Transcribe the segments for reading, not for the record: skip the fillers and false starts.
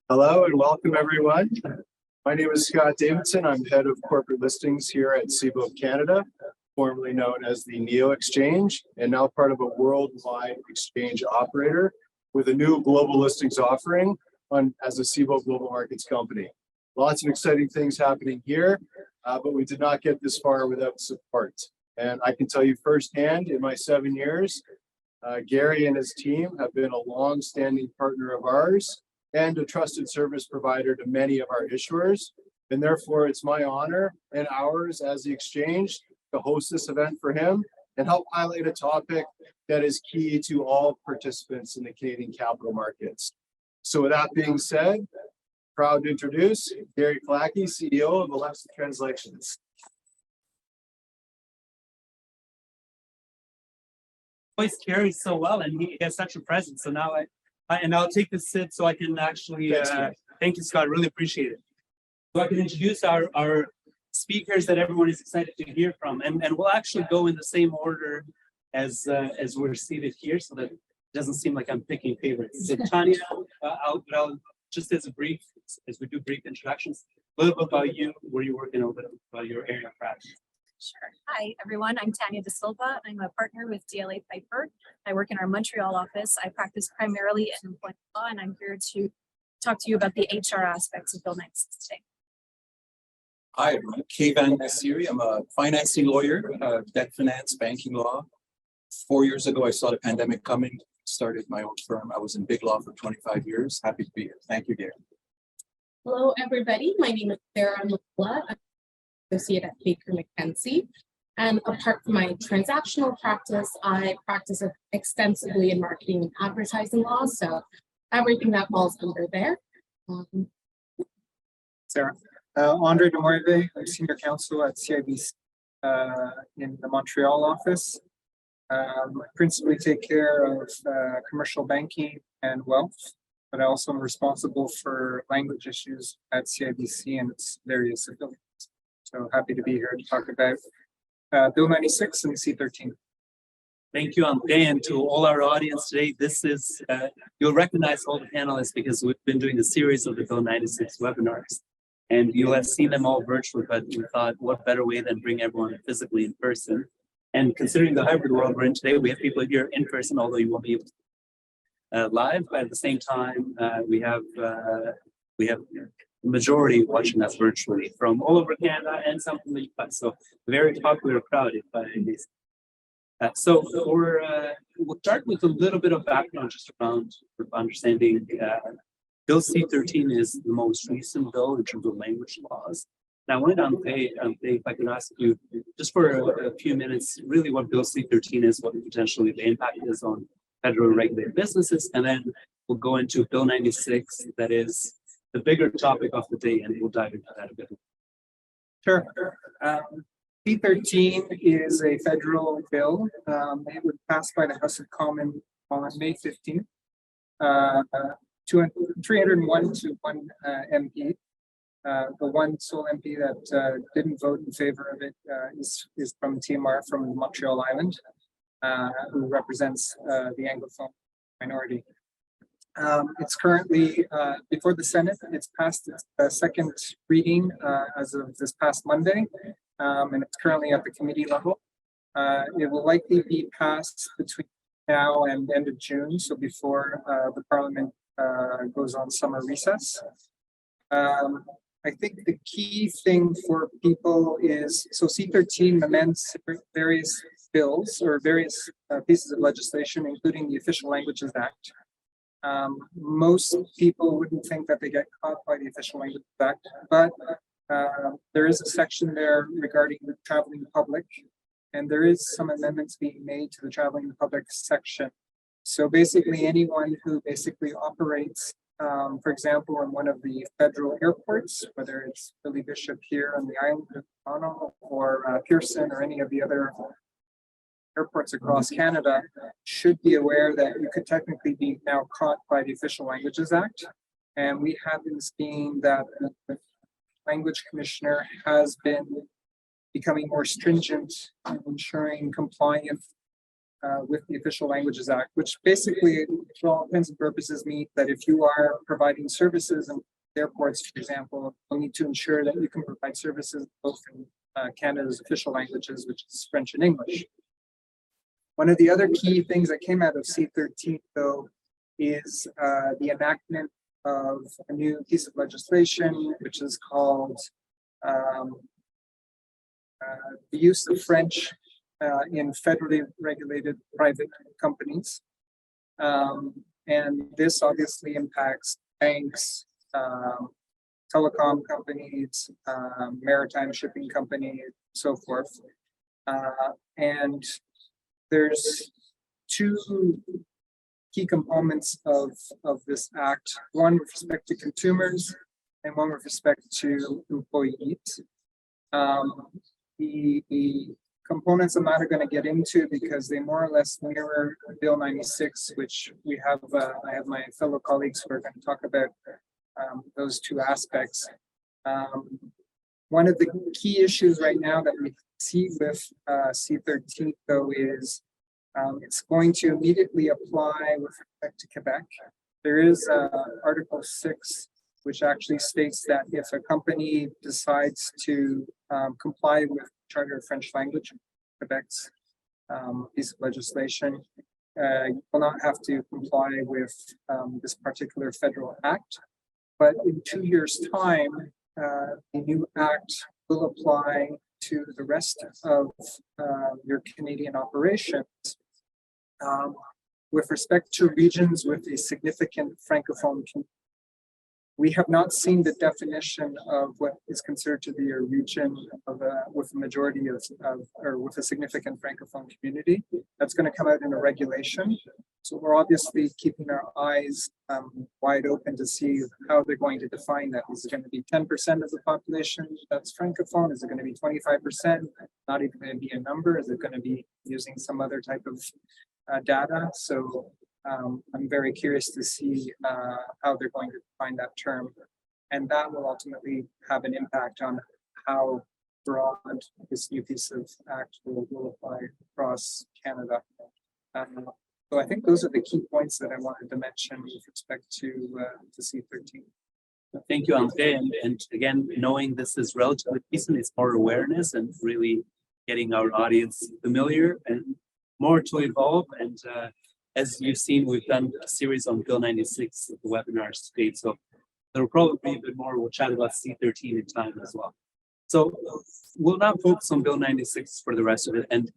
Hello and welcome everyone. My name is Scott Davidson. I'm head of corporate listings here at Cboe Canada, formerly known as the NEO Exchange, and now part of a worldwide exchange operator with a new global listings offering as a Cboe Global Markets company. Lots of exciting things happening here, but we did not get this far without support. And I can tell you firsthand, in my 7 years, Gary and his team have been a long-standing partner of ours and a trusted service provider to many of our issuers. And therefore, it's my honor and ours as the exchange to host this event for him and help highlight a topic that is key to all participants in the Canadian capital markets. So with that being said, proud to introduce Gary Clackey, CEO of Alexa Translations. Voice carries so well, and he has such a presence. So now I'll take this sit so I can actually. Thank you, Scott. Really appreciate it. So I can introduce our speakers that everyone is excited to hear from, and we'll actually go in the same order as we're seated here, so that it doesn't seem like I'm picking favorites. So Tanya, I'll just as we do brief introductions, a little bit about you, where you're working, a little bit about your area of practice. Sure. Hi, everyone. I'm Tanya De Silva. I'm a partner with DLA Piper. I work in our Montreal office. I practice primarily in employment law, and I'm here to talk to you about the HR aspects of Bill 96 today. Hi, everyone. Kayvan Nassiri. I'm a financing lawyer, debt finance, banking law. 4 years ago, I saw the pandemic coming, started my own firm. I was in big law for 25 years. Happy to be here. Thank you, Gary. Hello, everybody. My name is Sarah Mula. I'm associate at Baker McKenzie. And apart from my transactional practice, I practice extensively in marketing and advertising law. So everything that falls under there. Sarah. Andre Demoive, I'm senior counsel at CIBC in the Montreal office. I principally take care of commercial banking and wealth, but I also am responsible for language issues at CIBC and its various affiliates. So happy to be here to talk about Bill 96 and C-13. Thank you, Andre, and to all our audience today. This is, you'll recognize all the panelists because we've been doing a series of the Bill 96 webinars. And you'll have seen them all virtually, but we thought, what better way than bring everyone physically in person? And considering the hybrid world we're in today, we have people here in person, although you won't be able to live. But at the same time, we have the majority watching us virtually from all over Canada and some from the US. So a very popular crowd, if I may say. So we'll start with a little bit of background just around understanding. Bill C-13 is the most recent bill in terms of language laws. Now, I wanted to if I could ask you, just for a few minutes, really what Bill C-13 is, what potentially the impact is on federal regulated businesses, and then we'll go into Bill 96, that is the bigger topic of the day, and we'll dive into that a bit. Sure. C-13 is a federal bill. It was passed by the House of Commons on May 15th. 301 to 1 MP. The one sole MP that didn't vote in favor of it is from TMR from Montreal Island, who represents the Anglophone minority. It's currently before the Senate. It's passed its second reading as of this past Monday, and it's currently at the committee level. It will likely be passed between now and end of June, so before the Parliament goes on summer recess. I think the key thing for people is, so C-13 amends various bills or various pieces of legislation, including the Official Languages Act. Most people wouldn't think that they get caught by the Official Languages Act, but there is a section there regarding the traveling public, and there is some amendments being made to the traveling public section. So basically anyone who basically operates, for example, in one of the federal airports, whether it's Billy Bishop here on the island of Toronto or Pearson or any of the other airports across Canada, should be aware that you could technically be now caught by the Official Languages Act. And we have been seeing that the language commissioner has been becoming more stringent in ensuring compliance with the Official Languages Act, which basically for all intents and purposes mean that if you are providing services in airports, for example, you'll need to ensure that you can provide services both in Canada's official languages, which is French and English. One of the other key things that came out of C-13, though, is the enactment of a new piece of legislation, which is called the use of French in federally regulated private companies. And this obviously impacts banks, telecom companies, maritime shipping companies, so forth. And there's two key components of this act, one with respect to consumers and one with respect to employees. The components I'm not going to get into because they more or less mirror Bill 96, which we have, I have my fellow colleagues who are going to talk about those two aspects. One of the key issues right now that we see with C-13, though, is it's going to immediately apply with respect to Quebec. There is Article 6, which actually states that if a company decides to comply with Charter of French Language, Quebec's piece of legislation, you will not have to comply with this particular federal act. But in 2 years' time, the new act will apply to the rest of your Canadian operations with respect to regions with a significant Francophone community. We have not seen the definition of what is considered to be a region of with a majority of or with a significant Francophone community. That's going to come out in a regulation. So we're obviously keeping our eyes wide open to see how they're going to define that. Is it going to be 10% of the population that's Francophone? Is it going to be 25%? Not even going to be a number? Is it going to be using some other type of data? So I'm very curious to see how they're going to define that term. And that will ultimately have an impact on how broad this new piece of act will apply across Canada. So I think those are the key points that I wanted to mention with respect to C-13. Thank you, Andre. And again, knowing this is relatively recent, it's more awareness and really getting our audience familiar and more to evolve. And as you've seen, we've done a series on Bill 96 webinars today. So there will probably be a bit more. We'll chat about C-13 in time as well. So we'll not focus on Bill 96 for the rest of it. And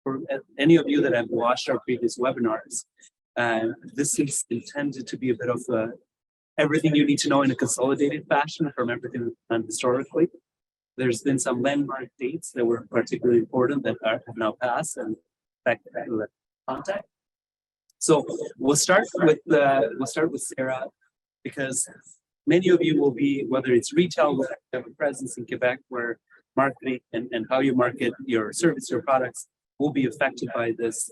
for any of you that have watched our previous webinars, this is intended to be a bit of everything you need to know in a consolidated fashion from everything we've done historically. There's been some landmark dates that were particularly important that have now passed and affect the contact. So we'll start with Sarah, because many of you will be, whether it's retail, whether you have a presence in Quebec where marketing and how you market your service, your products will be affected by this,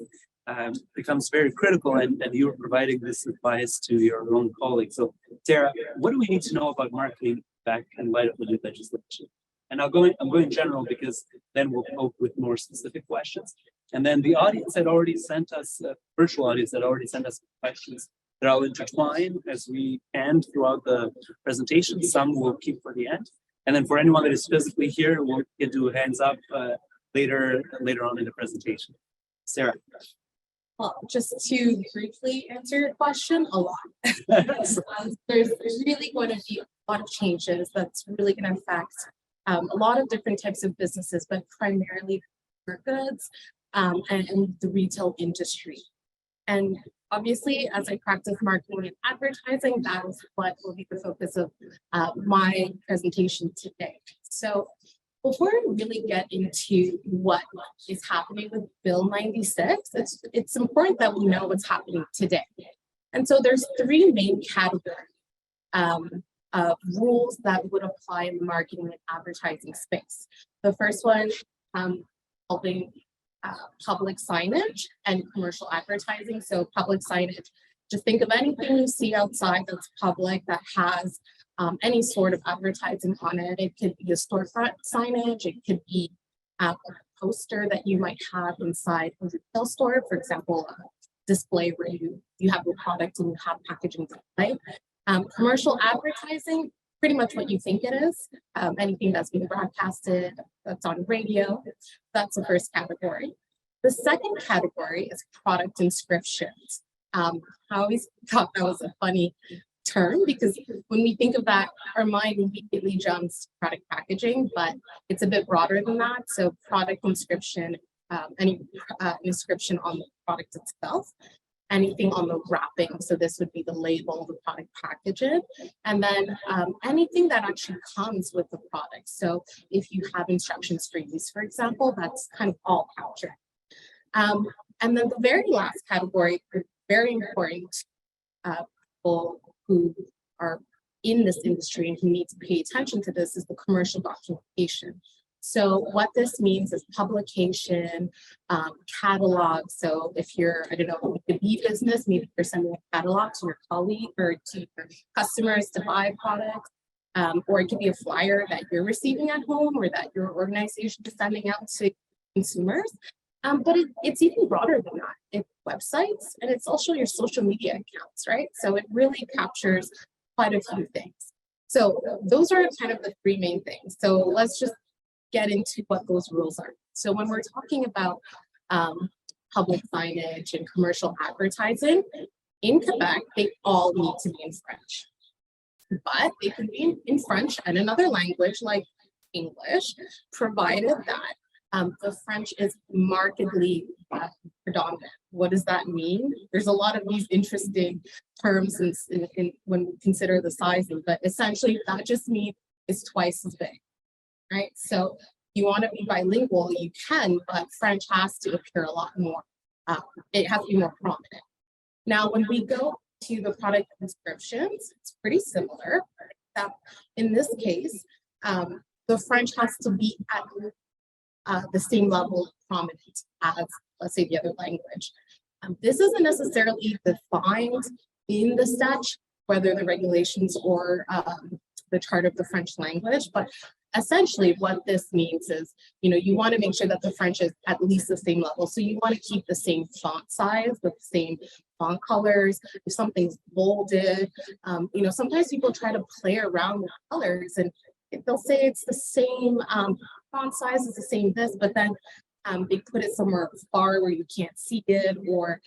becomes very critical, and you're providing this advice to your own colleagues. So Sarah, what do we need to know about marketing back in light of the new legislation? And I'm going general because then we'll poke with more specific questions. And then the audience had already sent us, virtual audience had already sent us questions that I'll intertwine as we can throughout the presentation. Some we'll keep for the end. And then for anyone that is physically here, we'll get to hands up later on in the presentation. Sarah. Well, just to briefly answer your question, a lot. There's really going to be a lot of changes that's really going to affect a lot of different types of businesses, but primarily goods and the retail industry. And obviously, as I practice marketing and advertising, that is what will be the focus of my presentation today. So before I really get into what is happening with Bill 96, it's important that we know what's happening today. And so there's three main categories of rules that would apply in the marketing and advertising space. The first one involving public signage and commercial advertising. So public signage, just think of anything you see outside that's public that has any sort of advertising on it. It could be a storefront signage. It could be a poster that you might have inside a retail store. For example, a display where you you have your product and you have packaging display. Commercial advertising, pretty much what you think it is. Anything that's being broadcasted, that's on radio, that's the first category. The second category is product inscriptions. I always thought that was a funny term because when we think of that, our mind immediately jumps to product packaging, but it's a bit broader than that. So product inscription, any inscription on the product itself, anything on the wrapping. So this would be the label, the product packaging, and then anything that actually comes with the product. So if you have instructions for use, for example, that's kind of all captured. And then the very last category, very important, people who are in this industry and who need to pay attention to this, is the commercial documentation. So what this means is publication, catalog. So if you're, I don't know, a B business, maybe you're sending a catalog to your colleague or to your customers to buy products, or it could be a flyer that you're receiving at home or that your organization is sending out to consumers. But it's even broader than that. It's websites and it's also your social media accounts, right? So it really captures quite a few things. So those are kind of the three main things. So let's just get into what those rules are. So when we're talking about public signage and commercial advertising, in Quebec, they all need to be in French. But they can be in French and another language like English, provided that the French is markedly predominant. What does that mean? There's a lot of these interesting terms in when we consider the sizing, but essentially that just means it's twice as big, right? So you want to be bilingual, you can, but French has to appear a lot more. It has to be more prominent. Now, when we go to the product descriptions, it's pretty similar. Except in this case, the French has to be at the same level of prominence as, let's say, the other language. This isn't necessarily defined in the statute, whether the regulations or the chart of the French language, but essentially what this means is, you want to make sure that the French is at least the same level. So you want to keep the same font size with the same font colors. If something's bolded, sometimes people try to play around with colors and they'll say it's the same font size, is the same this, but then they put it somewhere far where you can't see it, or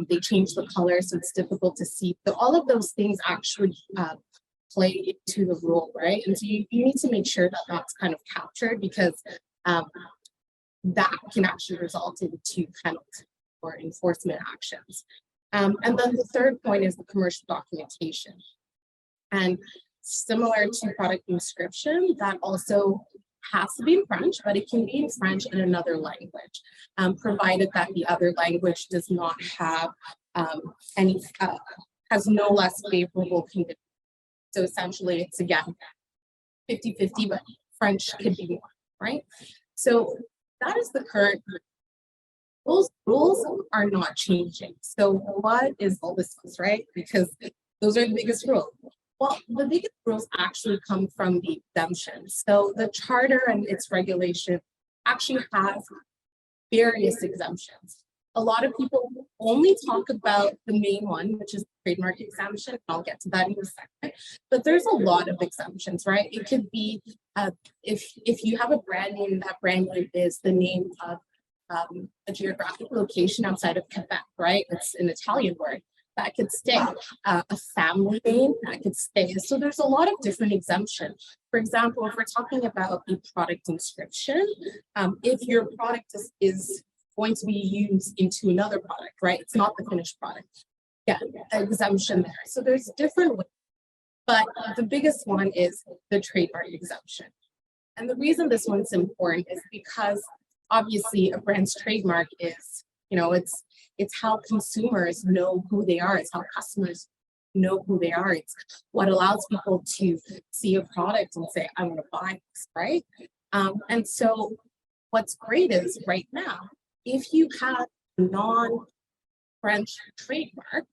they change the color so it's difficult to see. So all of those things actually play into the rule, right? And so you need to make sure that that's kind of captured, because that can actually result into penalty or enforcement actions. And then the third point is the commercial documentation. And similar to product inscription, that also has to be in French, but it can be in French in another language, provided that the other language does not have has no less favorable conditions. So essentially it's, again, 50-50, but French could be more, right? So that is the current. Those rules are not changing. So what is all this, right? Because those are the biggest rules. Well, the biggest rules actually come from the exemptions. So the charter and its regulation actually has various exemptions. A lot of people only talk about the main one, which is trademark exemption. I'll get to that in a second. But there's a lot of exemptions, right? It could be if you have a brand name, that brand name is the name of a geographic location outside of Quebec, right? It's an Italian word. That could stay. A family name, that could stay. So there's a lot of different exemptions. For example, if we're talking about a product inscription, if your product is going to be used into another product, right? It's not the finished product. Yeah, exemption there. So there's different ways, but the biggest one is the trademark exemption. And the reason this one's important is because obviously a brand's trademark is, it's how consumers know who they are. It's how customers know who they are. It's what allows people to see a product and say, I want to buy this, right? And so what's great is right now, if you have a non-French trademark,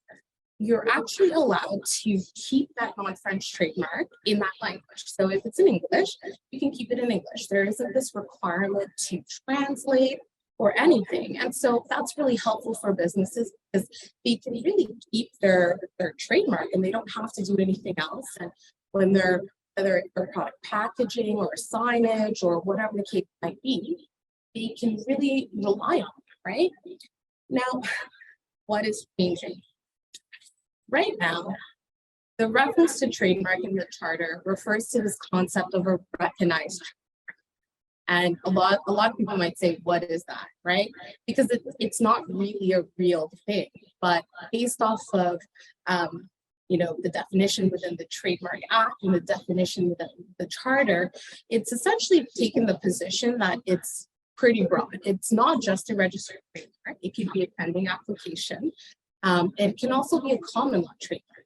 you're actually allowed to keep that non-French trademark in that language. So if it's in English, you can keep it in English. There isn't this requirement to translate or anything. And so that's really helpful for businesses because they can really keep their trademark and they don't have to do anything else. And when they're, whether it's for product packaging or signage or whatever the case might be, they can really rely on it, right? Now, what is changing? Right now, the reference to trademark in the charter refers to this concept of a recognized trademark. And a lot of people might say, what is that, right? Because it's not really a real thing, but based off of the definition within the Trademark Act and the definition within the charter, it's essentially taken the position that it's pretty broad. It's not just a registered trademark. It can be a pending application. It can also be a common law trademark.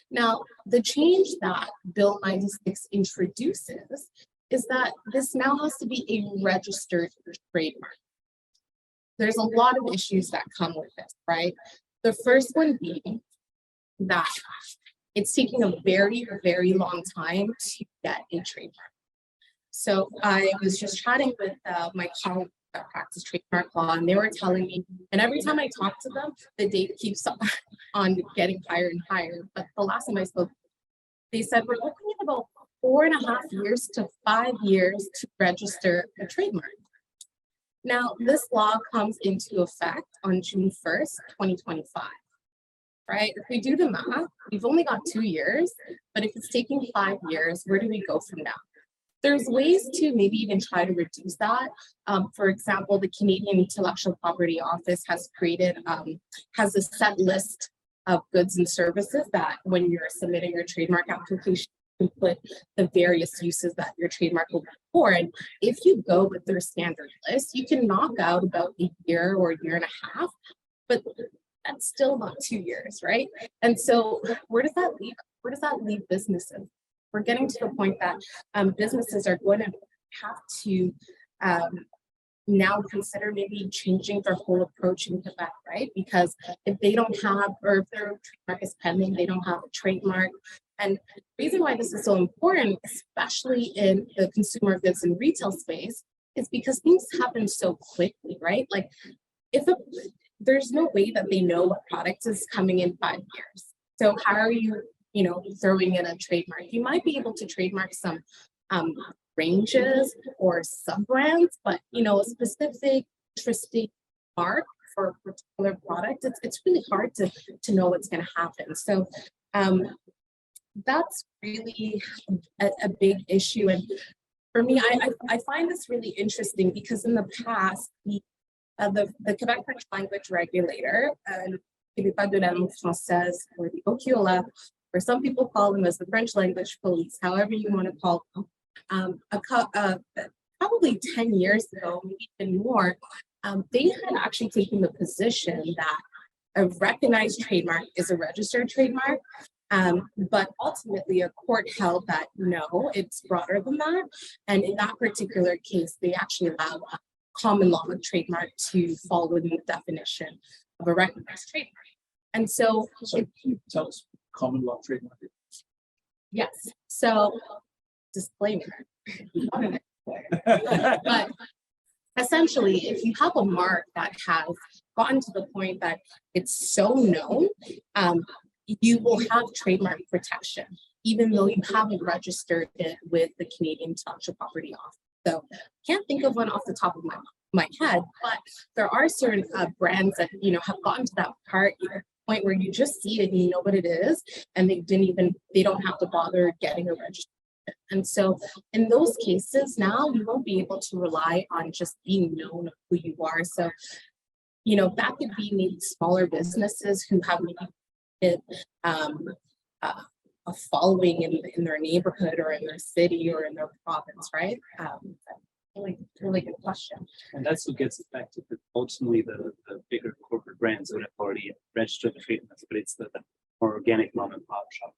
Now, the change that Bill 96 introduces is that this now has to be a registered trademark. There's a lot of issues that come with this, right? The first one being that it's taking a very, very long time to get a trademark. So I was just chatting with my colleagues that practice trademark law, and they were telling me, and every time I talk to them, the date keeps on getting higher and higher. But the last time I spoke, they said we're looking at about 4.5 years to 5 years to register a trademark. Now, this law comes into effect on June 1st, 2025, right? If we do the math, we've only got 2 years, but if it's taking 5 years, where do we go from now? There's ways to maybe even try to reduce that. For example, the Canadian Intellectual Property Office has created, has a set list of goods and services that when you're submitting your trademark application, you can put the various uses that your trademark will be for. And if you go with their standard list, you can knock out about a year or a year and a half, but that's still not 2 years, right? And so where does that leave? Where does that leave businesses? We're getting to the point that businesses are going to have to now consider maybe changing their whole approach in Quebec, right? Because if they don't have, or if their trademark is pending, they don't have a trademark. And the reason why this is so important, especially in the consumer goods and retail space, is because things happen so quickly, right? Like there's no way that they know what product is coming in 5 years. So how are you, throwing in a trademark? You might be able to trademark some ranges or sub-brands, but a specific interesting mark for a particular product, it's really hard to know what's going to happen. So that's really a big issue. And for me, I find this really interesting because in the past, the Quebec French language regulator, Québécois de la langue française, or the OQLF, or some people call them as the French language police, however you want to call them, probably 10 years ago, maybe even more, they had actually taken the position that a recognized trademark is a registered trademark. But ultimately, a court held that no, it's broader than that. And in that particular case, they actually allowed a common law trademark to fall within the definition of a recognized trademark. And so, can you tell us common law trademark? Yes. So, disclaimer. But essentially, if you have a mark that has gotten to the point that it's so known, you will have trademark protection, even though you haven't registered it with the Canadian Intellectual Property Office. So I can't think of one off the top of my head, but there are certain brands that have gotten to that point where you just see it and you know what it is, and they don't have to bother getting a registration. And so in those cases, now you won't be able to rely on just being known of who you are. So that could be maybe smaller businesses who have maybe a following in their neighborhood or in their city or in their province, right? Really good question. And that's what gets affected. But ultimately, the bigger corporate brands would have already registered the trademarks, but it's the more organic mom and pop shop.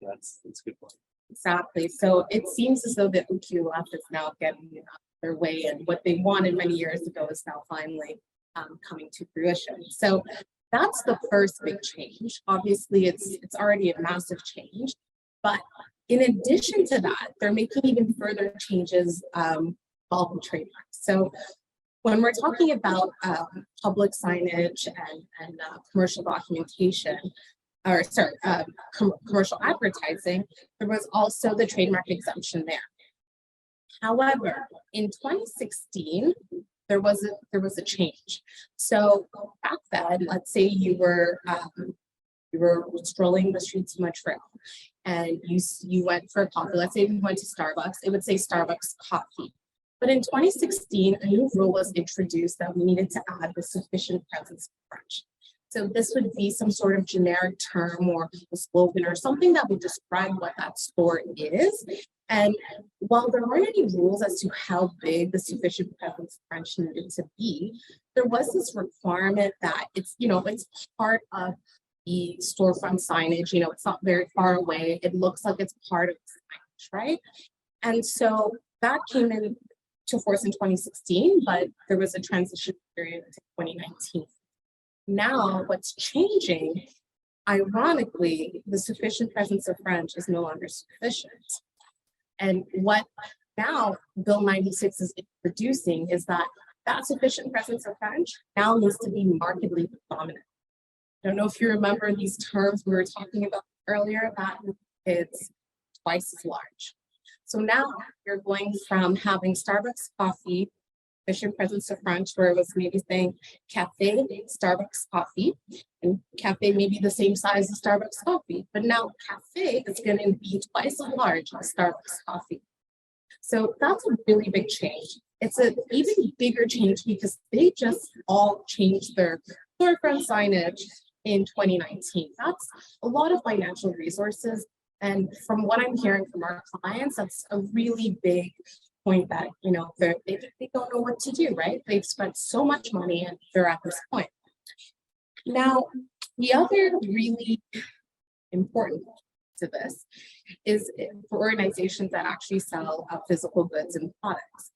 That's a good point. Exactly. So it seems as though the OQLF is now getting their way, and what they wanted many years ago is now finally coming to fruition. So that's the first big change. Obviously, it's already a massive change, but in addition to that, they're making even further changes involving trademarks. So when we're talking about public signage and commercial documentation, or sorry, commercial advertising, there was also the trademark exemption there. However, in 2016, there was a change. So back then, let's say you were strolling the streets of Montreal, and you went for a coffee. Let's say we went to Starbucks. It would say Starbucks coffee. But in 2016, a new rule was introduced that we needed to add the sufficient presence of French. So this would be some sort of generic term or a slogan or something that would describe what that store is. And while there weren't any rules as to how big the sufficient presence of French needed to be, there was this requirement that it's part of the storefront signage. It's not very far away. It looks like it's part of the signage, right? And so that came into force in 2016, but there was a transition period to 2019. Now, what's changing, ironically, the sufficient presence of French is no longer sufficient. And what now Bill 96 is introducing is that sufficient presence of French now needs to be markedly dominant. I don't know if you remember these terms we were talking about earlier, that it's twice as large. So now you're going from having Starbucks coffee, sufficient presence of French, where it was maybe saying cafe, Starbucks coffee, and cafe may be the same size as Starbucks coffee, but now cafe is going to be twice as large as Starbucks coffee. So that's a really big change. It's an even bigger change because they just all changed their storefront signage in 2019. That's a lot of financial resources. And from what I'm hearing from our clients, that's a really big point that, they don't know what to do, right? They've spent so much money and they're at this point. Now, the other really important to this is for organizations that actually sell physical goods and products.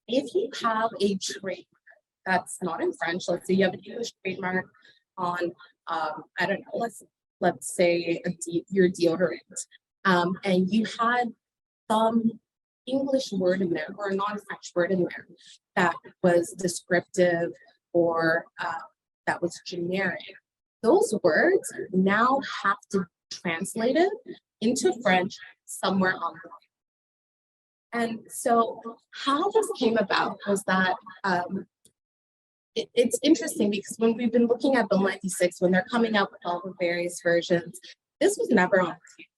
If you have a trademark that's not in French, let's say you have an English trademark on, I don't know, let's say your deodorant, and you had some English word in there or a non-French word in there that was descriptive or that was generic, those words now have to be translated into French somewhere online. And so how this came about was that it's interesting because when we've been looking at Bill 96, when they're coming out with all the various versions, this was never on the table.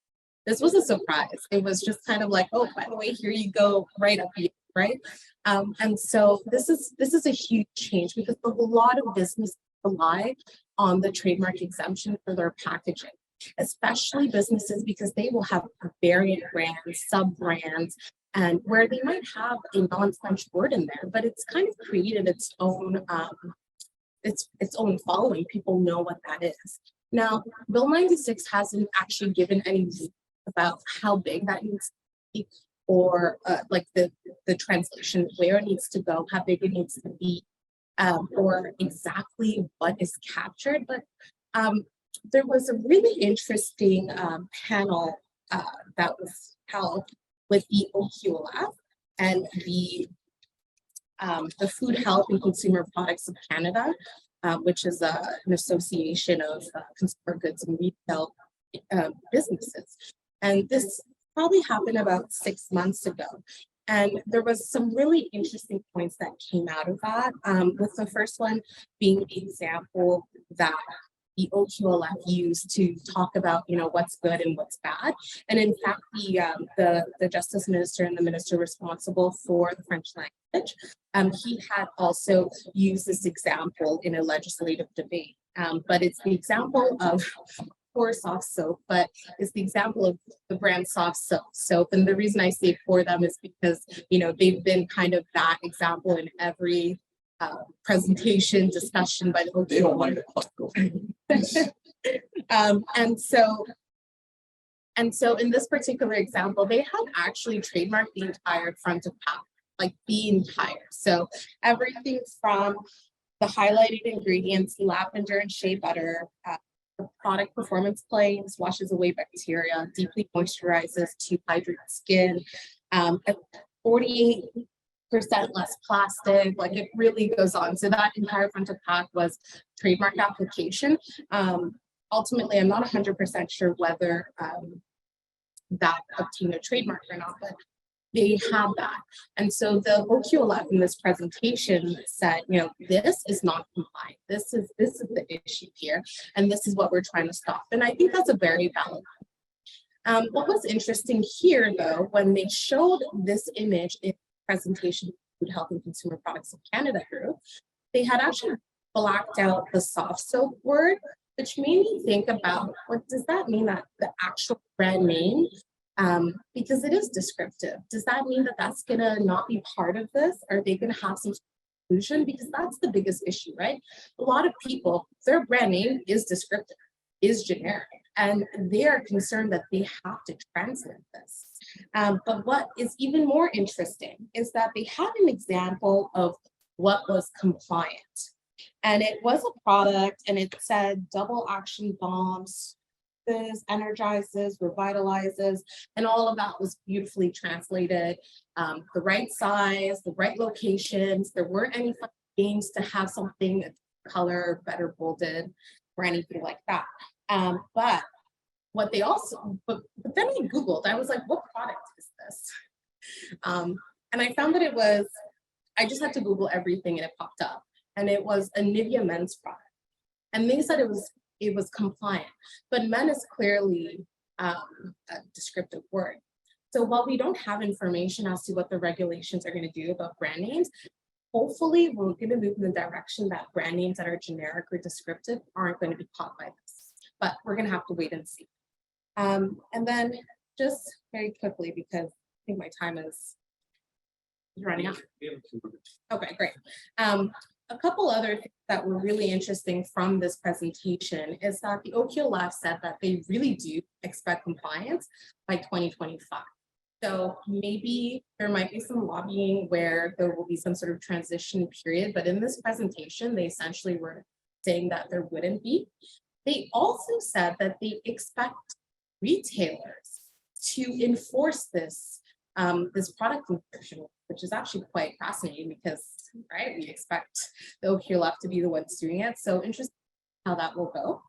This was a surprise. It was just kind of like, oh, by the way, here you go, right up here, right? And so this is a huge change because a lot of businesses rely on the trademark exemption for their packaging, especially businesses because they will have variant brands, sub-brands, and where they might have a non-French word in there, but it's kind of created its own following. People know what that is. Now, Bill 96 hasn't actually given any about how big that needs to be, or like the translation, where it needs to go, how big it needs to be, or exactly what is captured. But there was a really interesting panel that was held with the OQLF and the Food, Health and Consumer Products of Canada, which is an association of consumer goods and retail businesses. And this probably happened about 6 months ago. And there was some really interesting points that came out of that, with the first one being the example that the OQLF used to talk about, what's good and what's bad. And in fact, the Justice Minister and the Minister responsible for the French language, he had also used this example in a legislative debate. But it's the example of for soft soap, but it's the example of the brand soft soap. And the reason I say for them is because, they've been kind of that example in every presentation, discussion by the OQLF. They don't like it. And so in this particular example, they had actually trademarked the entire front of pack, like the entire. So everything from the highlighted ingredients, lavender and shea butter, the product performance claims, washes away bacteria, deeply moisturizes to hydrate skin, 48% less plastic, like it really goes on. So that entire front of pack was trademark application. Ultimately, I'm not 100% sure whether that obtained a trademark or not, but they have that. And so the OQLF in this presentation said, you know, this is not compliant. This is the issue here, and this is what we're trying to stop. And I think that's a very valid. What was interesting here, though, when they showed this image in the presentation, Food, Health, and Consumer Products of Canada group, they had actually blacked out the soft soap word, which made me think about what does that mean, that the actual brand name, because it is descriptive. Does that mean that that's gonna not be part of this? Are they gonna have some conclusion? Because that's the biggest issue, right? A lot of people, their brand name is descriptive, is generic, and they are concerned that they have to translate this. But what is even more interesting is that they had an example of what was compliant. And it was a product, and it said double action bombs, energizes, revitalizes, and all of that was beautifully translated. The right size, the right locations. There weren't any games to have something color better bolded or anything like that. But what they also, but then I Googled, I was like, what product is this? And I found that it was, I just had to Google everything and it popped up. And it was a Nivea men's product. And they said it was compliant, but men is clearly a descriptive word. So while we don't have information as to what the regulations are going to do about brand names, hopefully we're going to move in the direction that brand names that are generic or descriptive aren't going to be caught by this, but we're going to have to wait and see. And then just very quickly, because I think my time is running out. Okay, great. A couple other things that were really interesting from this presentation is that the OQLF said that they really do expect compliance by 2025. So maybe there might be some lobbying where there will be some sort of transition period, but in this presentation, they essentially were saying that there wouldn't be. They also said that they expect retailers to enforce this product description, which is actually quite fascinating because, right, we expect the OQLF to be the ones doing it. So interesting how that will go.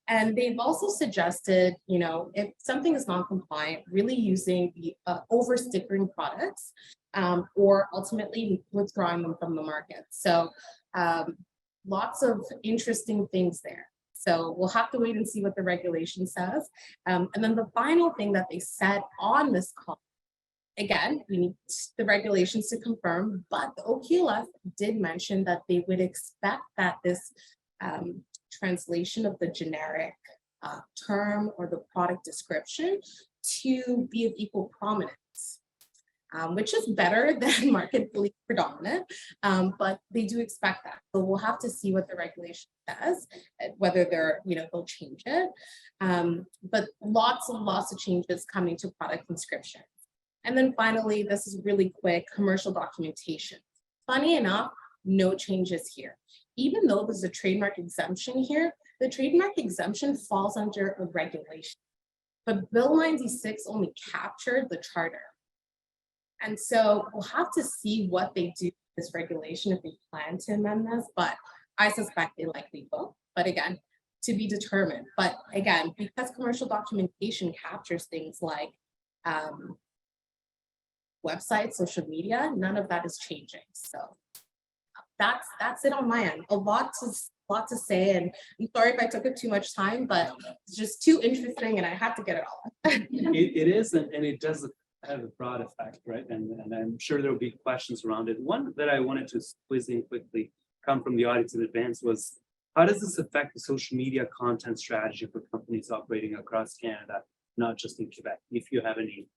And they've also suggested, you know, if something is non-compliant, really using the over-stickering products or ultimately withdrawing them from the market. So lots of interesting things there. So we'll have to wait and see what the regulation says. And then the final thing that they said on this call, again, we need the regulations to confirm, but the OQLF did mention that they would expect that this translation of the generic term or the product description to be of equal prominence, which is better than market predominant, but they do expect that. So we'll have to see what the regulation says, whether they're, you know, they'll change it. But lots of changes coming to product inscription. And then finally, this is really quick, commercial documentation. Funny enough, no changes here. Even though there's a trademark exemption here, the trademark exemption falls under a regulation. But Bill 96 only captured the charter. And so we'll have to see what they do with this regulation if they plan to amend this, but I suspect they likely will. But again, to be determined. But again, because commercial documentation captures things like websites, social media, none of that is changing. So that's it on my end. A lot to say, and I'm sorry if I took up too much time, but it's just too interesting and I have to get it all. It is, and it does have a broad effect, right? And I'm sure there will be questions around it. One that I wanted to squeeze in quickly, come from the audience in advance, was how does this affect the social media content strategy for companies operating across Canada, not just in Quebec, if you have any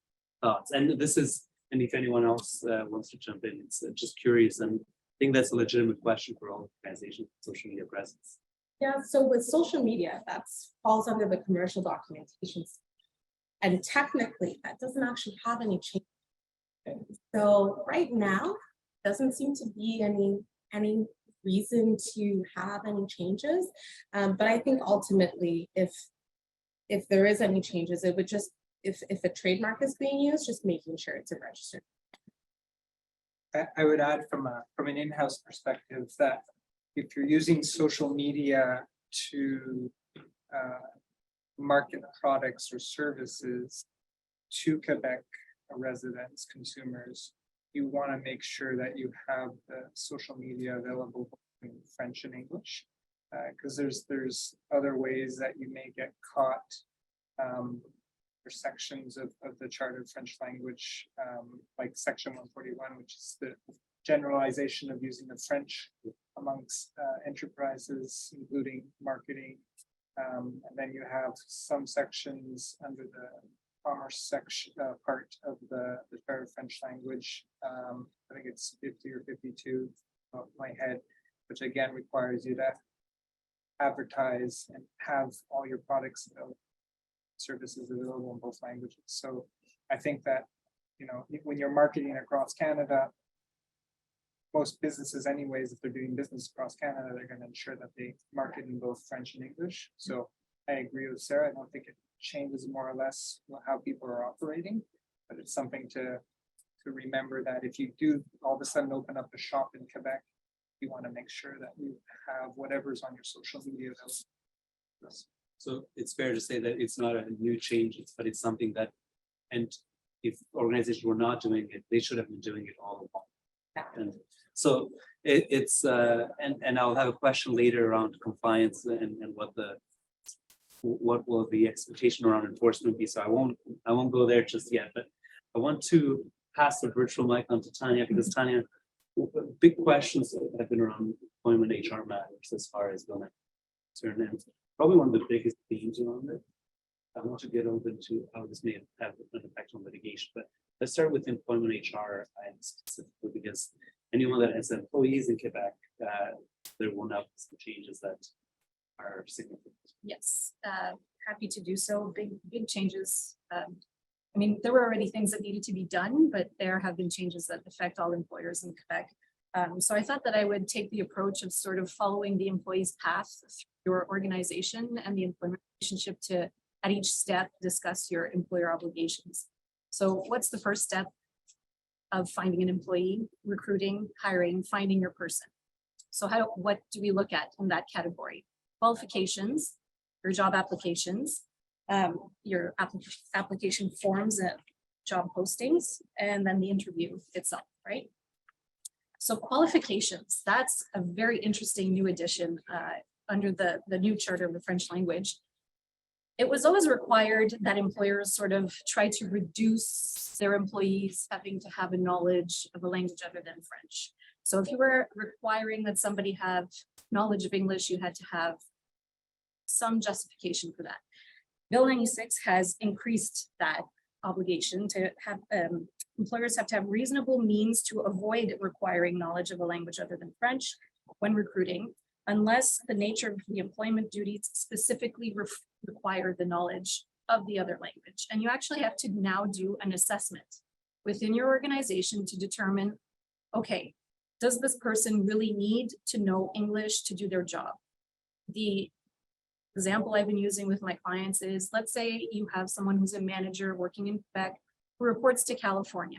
thoughts? And this is, and if anyone else wants to jump in, it's just curious, and I think that's a legitimate question for all organizations with social media presence. Yeah, so with social media, that falls under the commercial documentation. And technically, that doesn't actually have any change. So right now, doesn't seem to be any reason to have any changes. But I think ultimately, if there is any changes, it would just, if a trademark is being used, just making sure it's a registered. I would add from an in-house perspective that if you're using social media to market products or services to Quebec residents, consumers, you want to make sure that you have the social media available in French and English, because there's other ways that you may get caught. For sections of the Charter of French language, like section 141, which is the generalization of using of French amongst enterprises, including marketing. And then you have some sections under the commerce section part of the Charter of French language. I think it's 50 or 52 off my head, which again requires you to advertise and have all your products available, services available in both languages. So I think that, you know, when you're marketing across Canada, most businesses anyways, if they're doing business across Canada, they're going to ensure that they market in both French and English. So I agree with Sarah. I don't think it changes more or less how people are operating, but it's something to remember that if you do all of a sudden open up a shop in Quebec, you want to make sure that you have whatever's on your social media. So it's fair to say that it's not a new change, but it's something that, and if organizations were not doing it, they should have been doing it all along. And so it's and I'll have a question later around compliance and what will the expectation around enforcement be. So I won't go there just yet, but I want to pass the virtual mic on to Tanya, because Tanya, big questions have been around employment HR matters as far as going concerned. Probably one of the biggest themes around it. I want to get over into how this may have an effect on litigation, but let's start with employment HR specifically, because anyone that has employees in Quebec, there will now be some changes that are significant. Yes, happy to do so. Big changes. I mean, there were already things that needed to be done, but there have been changes that affect all employers in Quebec. So I thought that I would take the approach of sort of following the employee's path through your organization and the employment relationship to, at each step, discuss your employer obligations. So what's the first step of finding an employee? Recruiting, hiring, finding your person. So what do we look at in that category? Qualifications, your job applications, your application forms and job postings, and then the interview itself, right? So qualifications, that's a very interesting new addition under the new Charter of the French language. It was always required that employers sort of try to reduce their employees having to have a knowledge of a language other than French. So if you were requiring that somebody have knowledge of English, you had to have some justification for that. Bill 96 has increased that obligation to have employers have to have reasonable means to avoid requiring knowledge of a language other than French when recruiting, unless the nature of the employment duties specifically require the knowledge of the other language. And you actually have to now do an assessment within your organization to determine, okay, does this person really need to know English to do their job? The example I've been using with my clients is, let's say you have someone who's a manager working in Quebec who reports to California.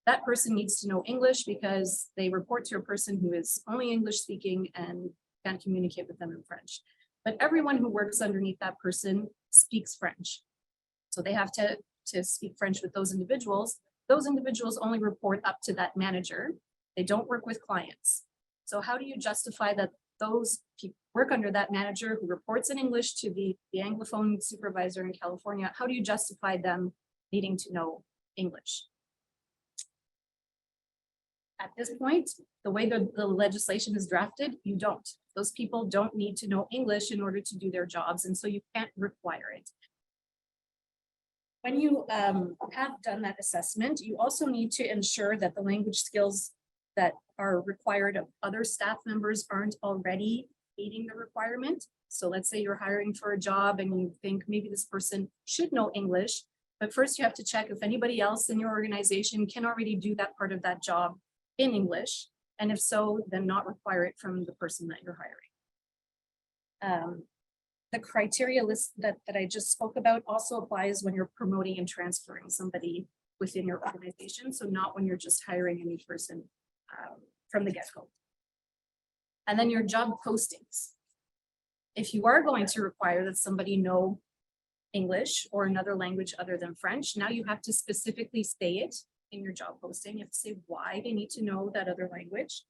That person needs to know English because they report to a person who is only English speaking and can't communicate with them in French. But everyone who works underneath that person speaks French. So they have to speak French with those individuals. Those individuals only report up to that manager. They don't work with clients. So how do you justify that those people work under that manager who reports in English to the Anglophone supervisor in California? How do you justify them needing to know English? At this point, the way the legislation is drafted, you don't. Those people don't need to know English in order to do their jobs, and so you can't require it. When you have done that assessment, you also need to ensure that the language skills that are required of other staff members aren't already meeting the requirement. So let's say you're hiring for a job and you think maybe this person should know English, but first you have to check if anybody else in your organization can already do that part of that job in English. And if so, then not require it from the person that you're hiring. The criteria list that I just spoke about also applies when you're promoting and transferring somebody within your organization. So not when you're just hiring a new person from the get-go. And then your job postings. If you are going to require that somebody know English or another language other than French, now you have to specifically say it in your job posting. You have to say why they need to know that other language.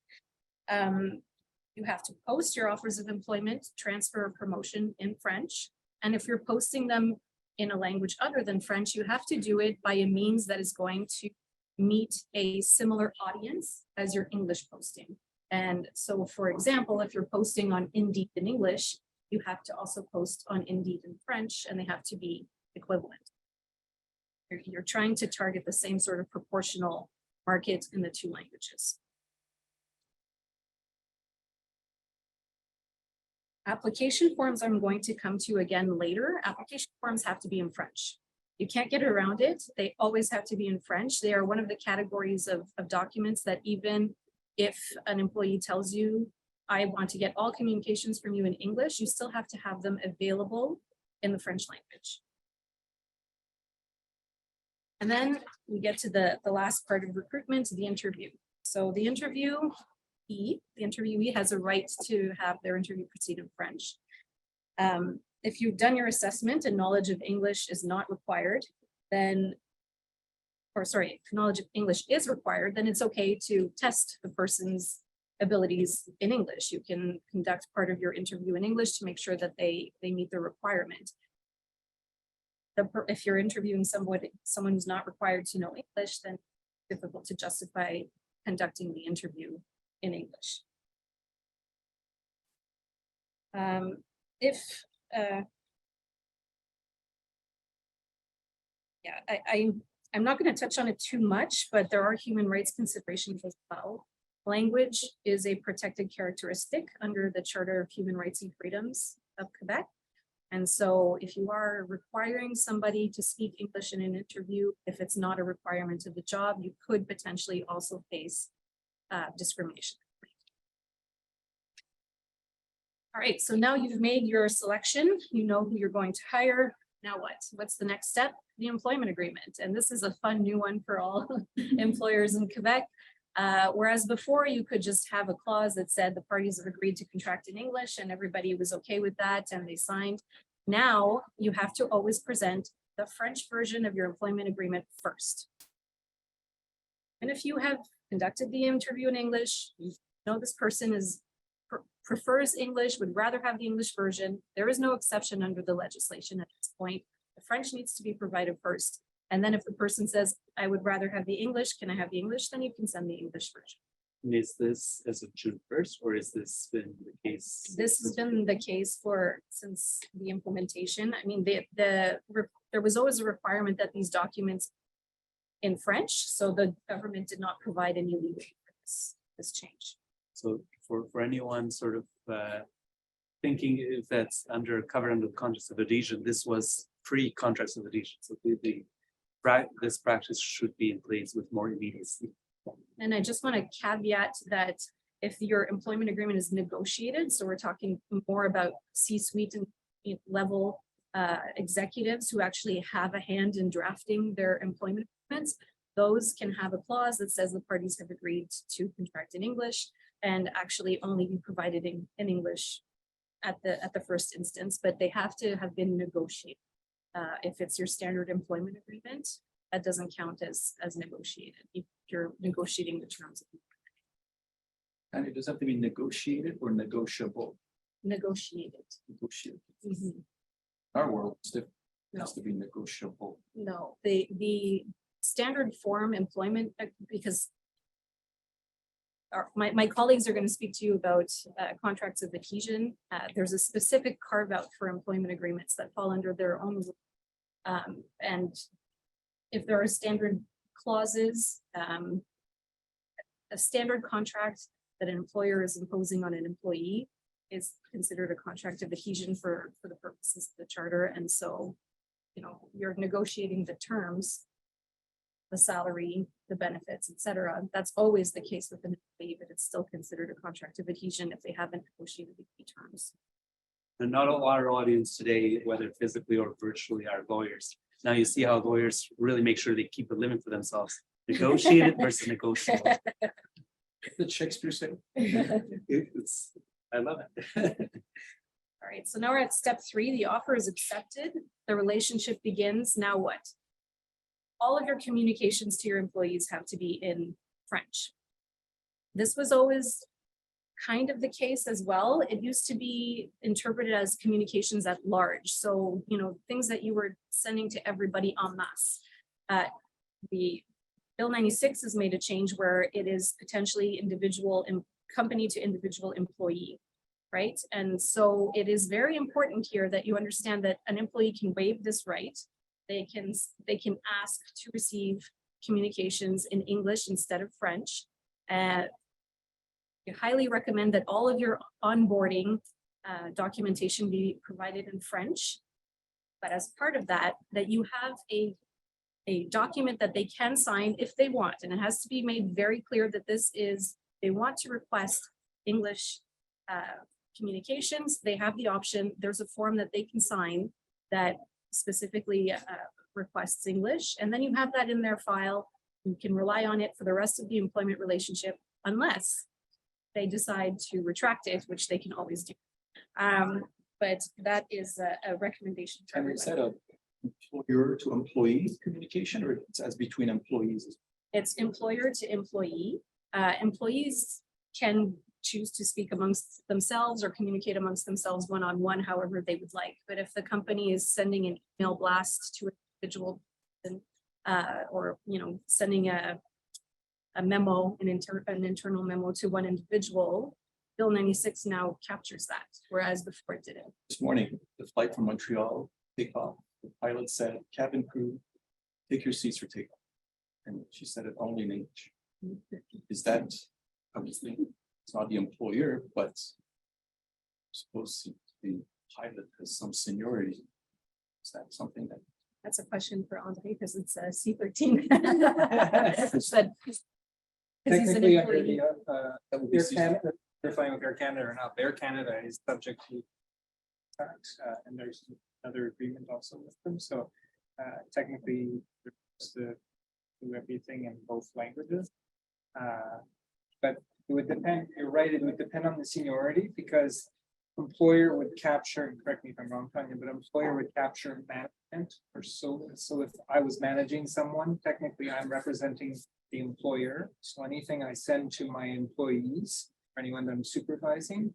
You have to post your offers of employment, transfer, or promotion in French. And if you're posting them in a language other than French, you have to do it by a means that is going to meet a similar audience as your English posting. And so, for example, if you're posting on Indeed in English, you have to also post on Indeed in French, and they have to be equivalent. You're trying to target the same sort of proportional market in the two languages. Application forms I'm going to come to again later. Application forms have to be in French. You can't get around it. They always have to be in French. They are one of the categories of documents that even if an employee tells you, I want to get all communications from you in English, you still have to have them available in the French language. And then we get to the last part of recruitment, the interview. So the interviewee has a right to have their interview proceed in French. If you've done your assessment and knowledge of English is not required, then, or sorry, if knowledge of English is required, then it's okay to test the person's abilities in English. You can conduct part of your interview in English to make sure that they meet the requirement. If you're interviewing someone who's not required to know English, then it's difficult to justify conducting the interview in English. I'm not going to touch on it too much, but there are human rights considerations as well. Language is a protected characteristic under the Charter of Human Rights and Freedoms of Quebec. And so if you are requiring somebody to speak English in an interview, if it's not a requirement of the job, you could potentially also face discrimination. All right, so now you've made your selection, you know who you're going to hire. Now what? What's the next step? The employment agreement. And this is a fun new one for all employers in Quebec. Whereas before you could just have a clause that said the parties have agreed to contract in English and everybody was okay with that and they signed. Now you have to always present the French version of your employment agreement first. And if you have conducted the interview in English, you know this person prefers English, would rather have the English version, there is no exception under the legislation at this point. The French needs to be provided first. And then if the person says, I would rather have the English, can I have the English? Then you can send the English version. And is this as of June 1st, or is this been the case? This has been the case since the implementation. I mean, there was always a requirement that these documents in French, so the government did not provide any leeway for this change. So for anyone sort of thinking if that's covered under the contracts of adhesion, this was pre-contracts of adhesion. So this practice should be in place with more immediacy. And I just want to caveat that if your employment agreement is negotiated, so we're talking more about C-suite and level executives who actually have a hand in drafting their employment agreements, those can have a clause that says the parties have agreed to contract in English and actually only be provided in English at the first instance, but they have to have been negotiated. If it's your standard employment agreement, that doesn't count as negotiated. If you're negotiating the terms. And it does have to be negotiated or negotiable. Negotiated. Negotiated. Mhm. Our world is different. It No. has to be negotiable. No, the standard form employment, because my colleagues are going to speak to you about contracts of adhesion. There's a specific carve out for employment agreements that fall under their own. And if there are standard clauses, a standard contract that an employer is imposing on an employee is considered a contract of adhesion for the purposes of the charter. And so, you know, you're negotiating the terms, the salary, the benefits, etc. That's always the case with an employee, but it's still considered a contract of adhesion if they haven't negotiated the key terms. And not all our audience today, whether physically or virtually, are lawyers. Now you see how lawyers really make sure they keep a limit for themselves. Negotiated versus negotiable. Did Shakespeare say? It's, I love it. All right, so now we're at step 3. The offer is accepted. The relationship begins. Now what? All of your communications to your employees have to be in French. This was always kind of the case as well. It used to be interpreted as communications at large. So, things that you were sending to everybody en masse. The Bill 96 has made a change where it is potentially individual and company to individual employee, right? And so it is very important here that you understand that an employee can waive this right. They can ask to receive communications in English instead of French. I highly recommend that all of your onboarding documentation be provided in French. But as part of that, that you have a document that they can sign if they want. And it has to be made very clear that they want to request English communications. They have the option. There's a form that they can sign that specifically requests English. And then you have that in their file. You can rely on it for the rest of the employment relationship, unless they decide to retract it, which they can always do. But that is a recommendation. And is that a employer to employee communication, or it's as between employees? It's employer to employee. Employees can choose to speak amongst themselves or communicate amongst themselves one-on-one, however they would like. But if the company is sending an email blast to an individual, or sending a memo, an internal memo to one individual, Bill 96 now captures that, whereas before it didn't. This morning, the flight from Montreal take off. The pilot said, "Cabin crew, take your seats for takeoff." And she said it only in English. Is that, obviously, it's not the employer, but supposed to be pilot has some seniority. Is that something that? That's a question for Andre, because it's a C-13. But Technically, under employee. the That would be Air Canada, they're flying with Air Canada or not. Air Canada is subject to tax, and there's another agreement also with them. So technically, they're supposed to do everything in both languages. But it would depend. You're right. It would depend on the seniority, because employer would capture, and correct me if I'm wrong, Tanya, but employer would capture management or so. So if I was managing someone, technically I'm representing the employer. So anything I send to my employees, or anyone that I'm supervising,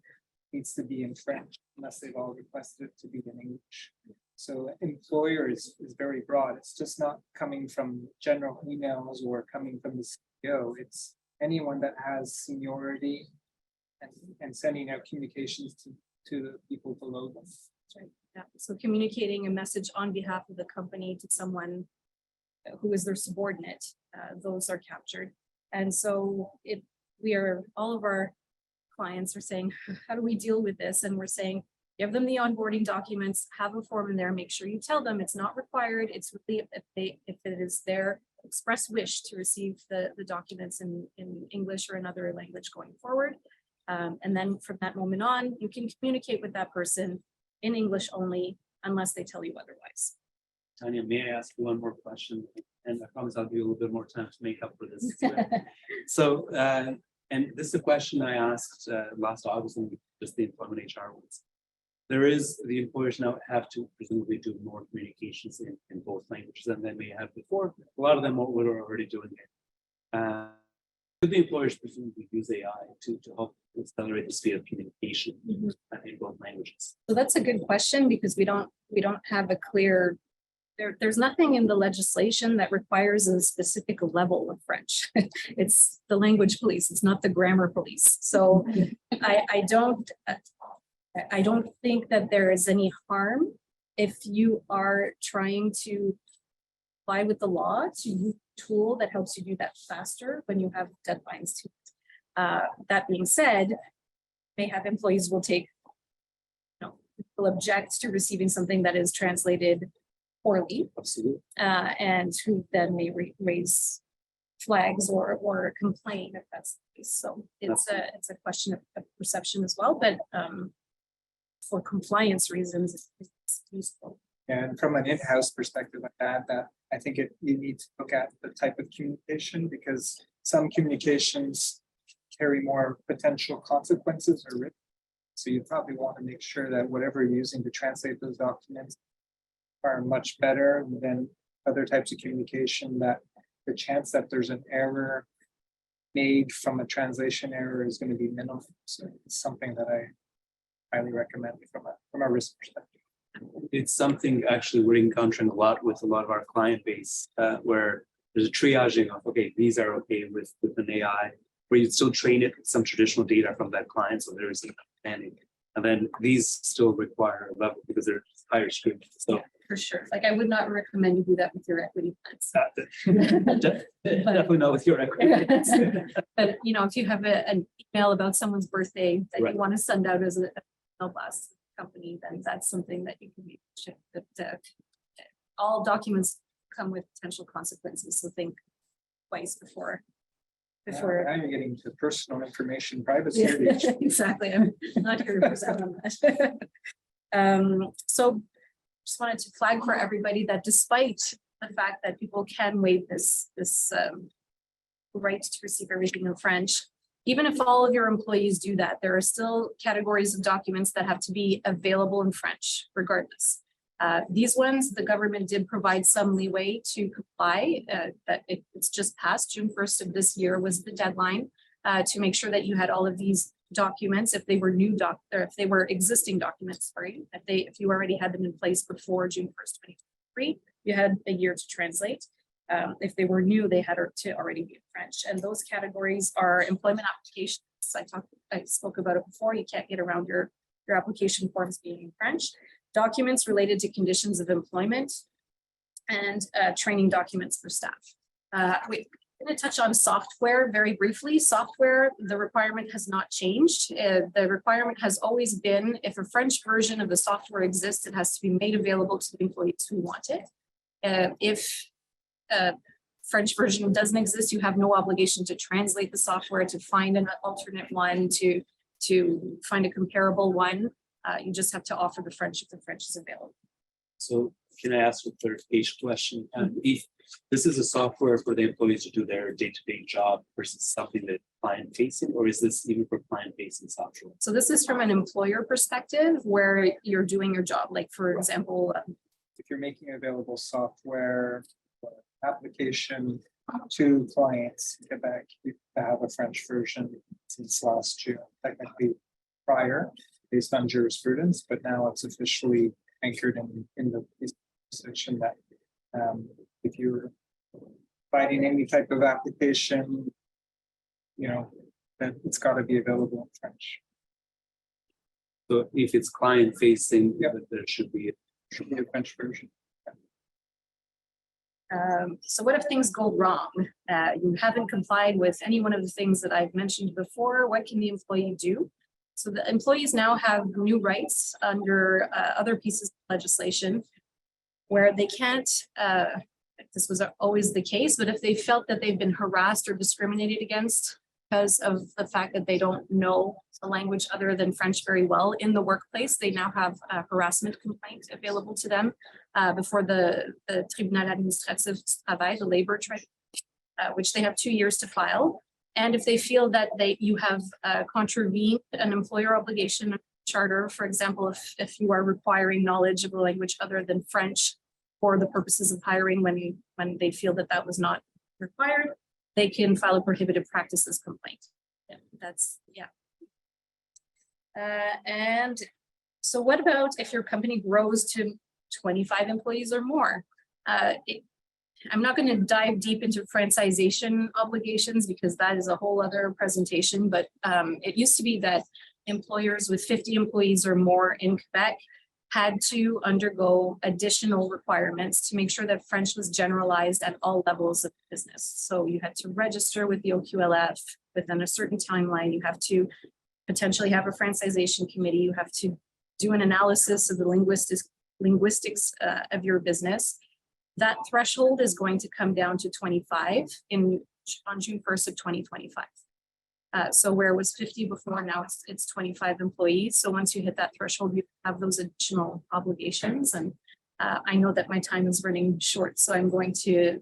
needs to be in French, unless they've all requested it to be in English. So employer is very broad. It's just not coming from general emails or coming from the CEO. It's anyone that has seniority and sending out communications to the people below them. That's right. Yeah. So communicating a message on behalf of the company to someone who is their subordinate, those are captured. And so all of our clients are saying, how do we deal with this? And we're saying, give them the onboarding documents, have a form in there, make sure you tell them it's not required. It's really if it is their express wish to receive the documents in English or another language going forward. And then from that moment on, you can communicate with that person in English only, unless they tell you otherwise. Tanya, may I ask you one more question? And I promise I'll give you a little bit more time to make up for this. So, and this is a question I asked last August when just the employment HR ones. The employers now have to presumably do more communications in both languages than they may have before. A lot of them were already doing it. Could the employers presumably use AI to help accelerate the speed of communication in both languages? So that's a good question, because we don't have a clear, there's nothing in the legislation that requires a specific level of French. It's the language police, it's not the grammar police. So I don't think that there is any harm if you are trying to comply with the law to use a tool that helps you do that faster when you have deadlines to it. That being said, may have employees will will object to receiving something that is translated poorly. Absolutely. And who then may raise flags or complain if that's the case. So it's a question of perception as well, but for compliance reasons, it's useful. And from an in-house perspective, that I think you need to look at the type of communication, because some communications carry more potential consequences or risk. So you probably want to make sure that whatever you're using to translate those documents are much better than other types of communication, that the chance that there's an error made from a translation error is going to be minimal. So it's something that I highly recommend from a risk perspective. It's something actually we're encountering a lot with a lot of our client base, where there's a triaging of, okay, these are okay with an AI, where you still train it with some traditional data from that client, so there is an understanding. And then these still require a level because they're higher screening. So For sure. Like I would not recommend you do that with your equity plans. definitely not with your equity. But you know, if you have an email about someone's birthday that Right. you want to send out as a email blast company, then that's something that you can be. But all documents come with potential consequences, so think twice before. Now you're getting to personal information privacy. Yeah, exactly. I'm not here to present on that. So just wanted to flag for everybody that despite the fact that people can waive this right to receive everything in French, even if all of your employees do that, there are still categories of documents that have to be available in French regardless. These ones, the government did provide some leeway to comply, that it's just passed. June 1st of this year was the deadline to make sure that you had all of these documents, if they were or if they were existing documents, sorry, if you already had them in place before June 1st, 2023, you had a year to translate. If they were new, they had to already be in French. And those categories are employment applications. I spoke about it before. You can't get around your application forms being in French. Documents related to conditions of employment, and training documents for staff. I'm going to touch on software very briefly. Software, the requirement has not changed. The requirement has always been, if a French version of the software exists, it has to be made available to the employees who want it. If a French version doesn't exist, you have no obligation to translate the software, to find an alternate one, to find a comparable one. You just have to offer the French if the French is available. So can I ask a clarification question? If this is a software for the employees to do their day-to-day job versus something that client-facing, or is this even for client-facing software? So this is from an employer perspective where you're doing your job. Like for example, If you're making available software application to clients in Quebec, you have a French version since last June, technically prior, based on jurisprudence, but now it's officially anchored in the position that if you're providing any type of application, you know, that it's got to be available in French. So if it's client-facing, Yep. there should be Should be a French version. so what if things go wrong? You haven't complied with any one of the things that I've mentioned before. What can the employee do? So the employees now have new rights under other pieces of legislation where they can't, this was always the case, but if they felt that they've been harassed or discriminated against because of the fact that they don't know a language other than French very well in the workplace, they now have a harassment complaint available to them before the Tribunal Administratif du Travail, the labor tribunal, which they have 2 years to file. And if they feel that you have contravened an employer obligation charter, for example, if you are requiring knowledge of a language other than French for the purposes of hiring when they feel that that was not required, they can file a prohibited practices complaint. And so what about if your company grows to 25 employees or more? I'm not going to dive deep into franchisation obligations because that is a whole other presentation, but it used to be that employers with 50 employees or more in Quebec had to undergo additional requirements to make sure that French was generalized at all levels of business. So you had to register with the OQLF within a certain timeline. You have to potentially have a franchisation committee. You have to do an analysis of the linguistics of your business. That threshold is going to come down to 25 on June 1st of 2025. So where it was 50 before, now it's 25 employees. So once you hit that threshold, you have those additional obligations. And I know that my time is running short, so I'm going to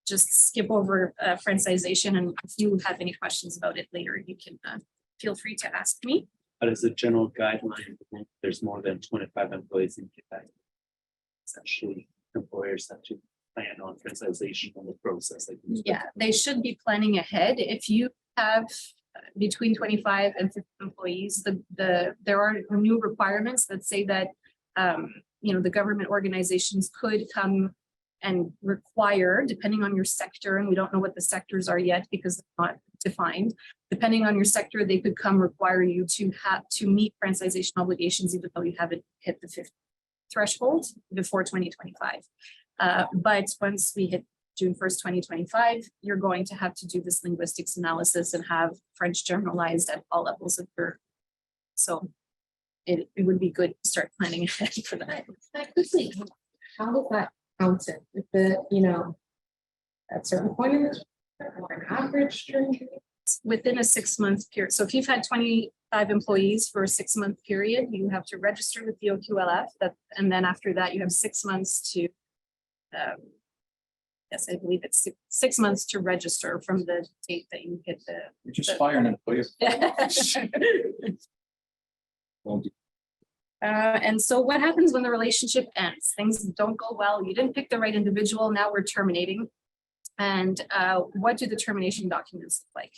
just skip over francization, and if you have any questions about it later, you can feel free to ask me. But as a general guideline, there's more than 25 employees in Quebec. Essentially, employers have to plan on franchisation on the process. Like Yeah, they should be planning ahead. If you have between 25 and 50 employees, there are new requirements that say that the government organizations could come and require, depending on your sector, and we don't know what the sectors are yet because they're not defined. Depending on your sector, they could come require you to have to meet franchisation obligations, even though you haven't hit the 50 threshold before 2025. But once we hit June 1st, 2025, you're going to have to do this linguistics analysis and have French generalized at all levels of your. So it would be good to start planning ahead for that. Quickly, how is that counted? If at certain point in the or an average during Within a 6-month period. So if you've had 25 employees for a 6-month period, you have to register with the OQLF, and then after that, you have 6 months to, yes, I believe it's 6 months to register from the date that you hit the. You just fire an employee. And so what happens when the relationship ends? Things don't go well. You didn't pick the right individual. Now we're terminating. And what do the termination documents look like?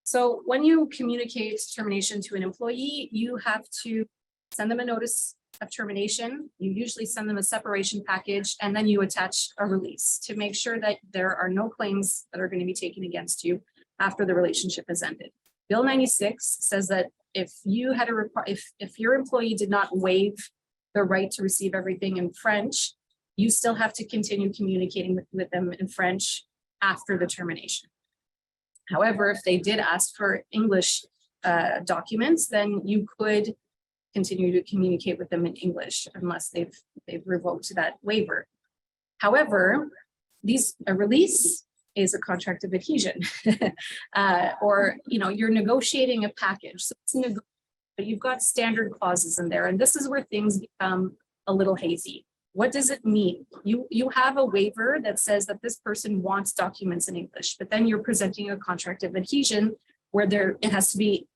So when you communicate termination to an employee, you have to send them a notice of termination. You usually send them a separation package, and then you attach a release to make sure that there are no claims that are going to be taken against you after the relationship has ended. Bill 96 says that if you had if your employee did not waive the right to receive everything in French, you still have to continue communicating with them in French after the termination. However, if they did ask for English documents, then you could continue to communicate with them in English unless they've revoked that waiver. However, a release is a contract of adhesion, or you're negotiating a package. So it's but you've got standard clauses in there, and this is where things become a little hazy. What does it mean? You have a waiver that says that this person wants documents in English, but then you're presenting a contract of adhesion where it has to be,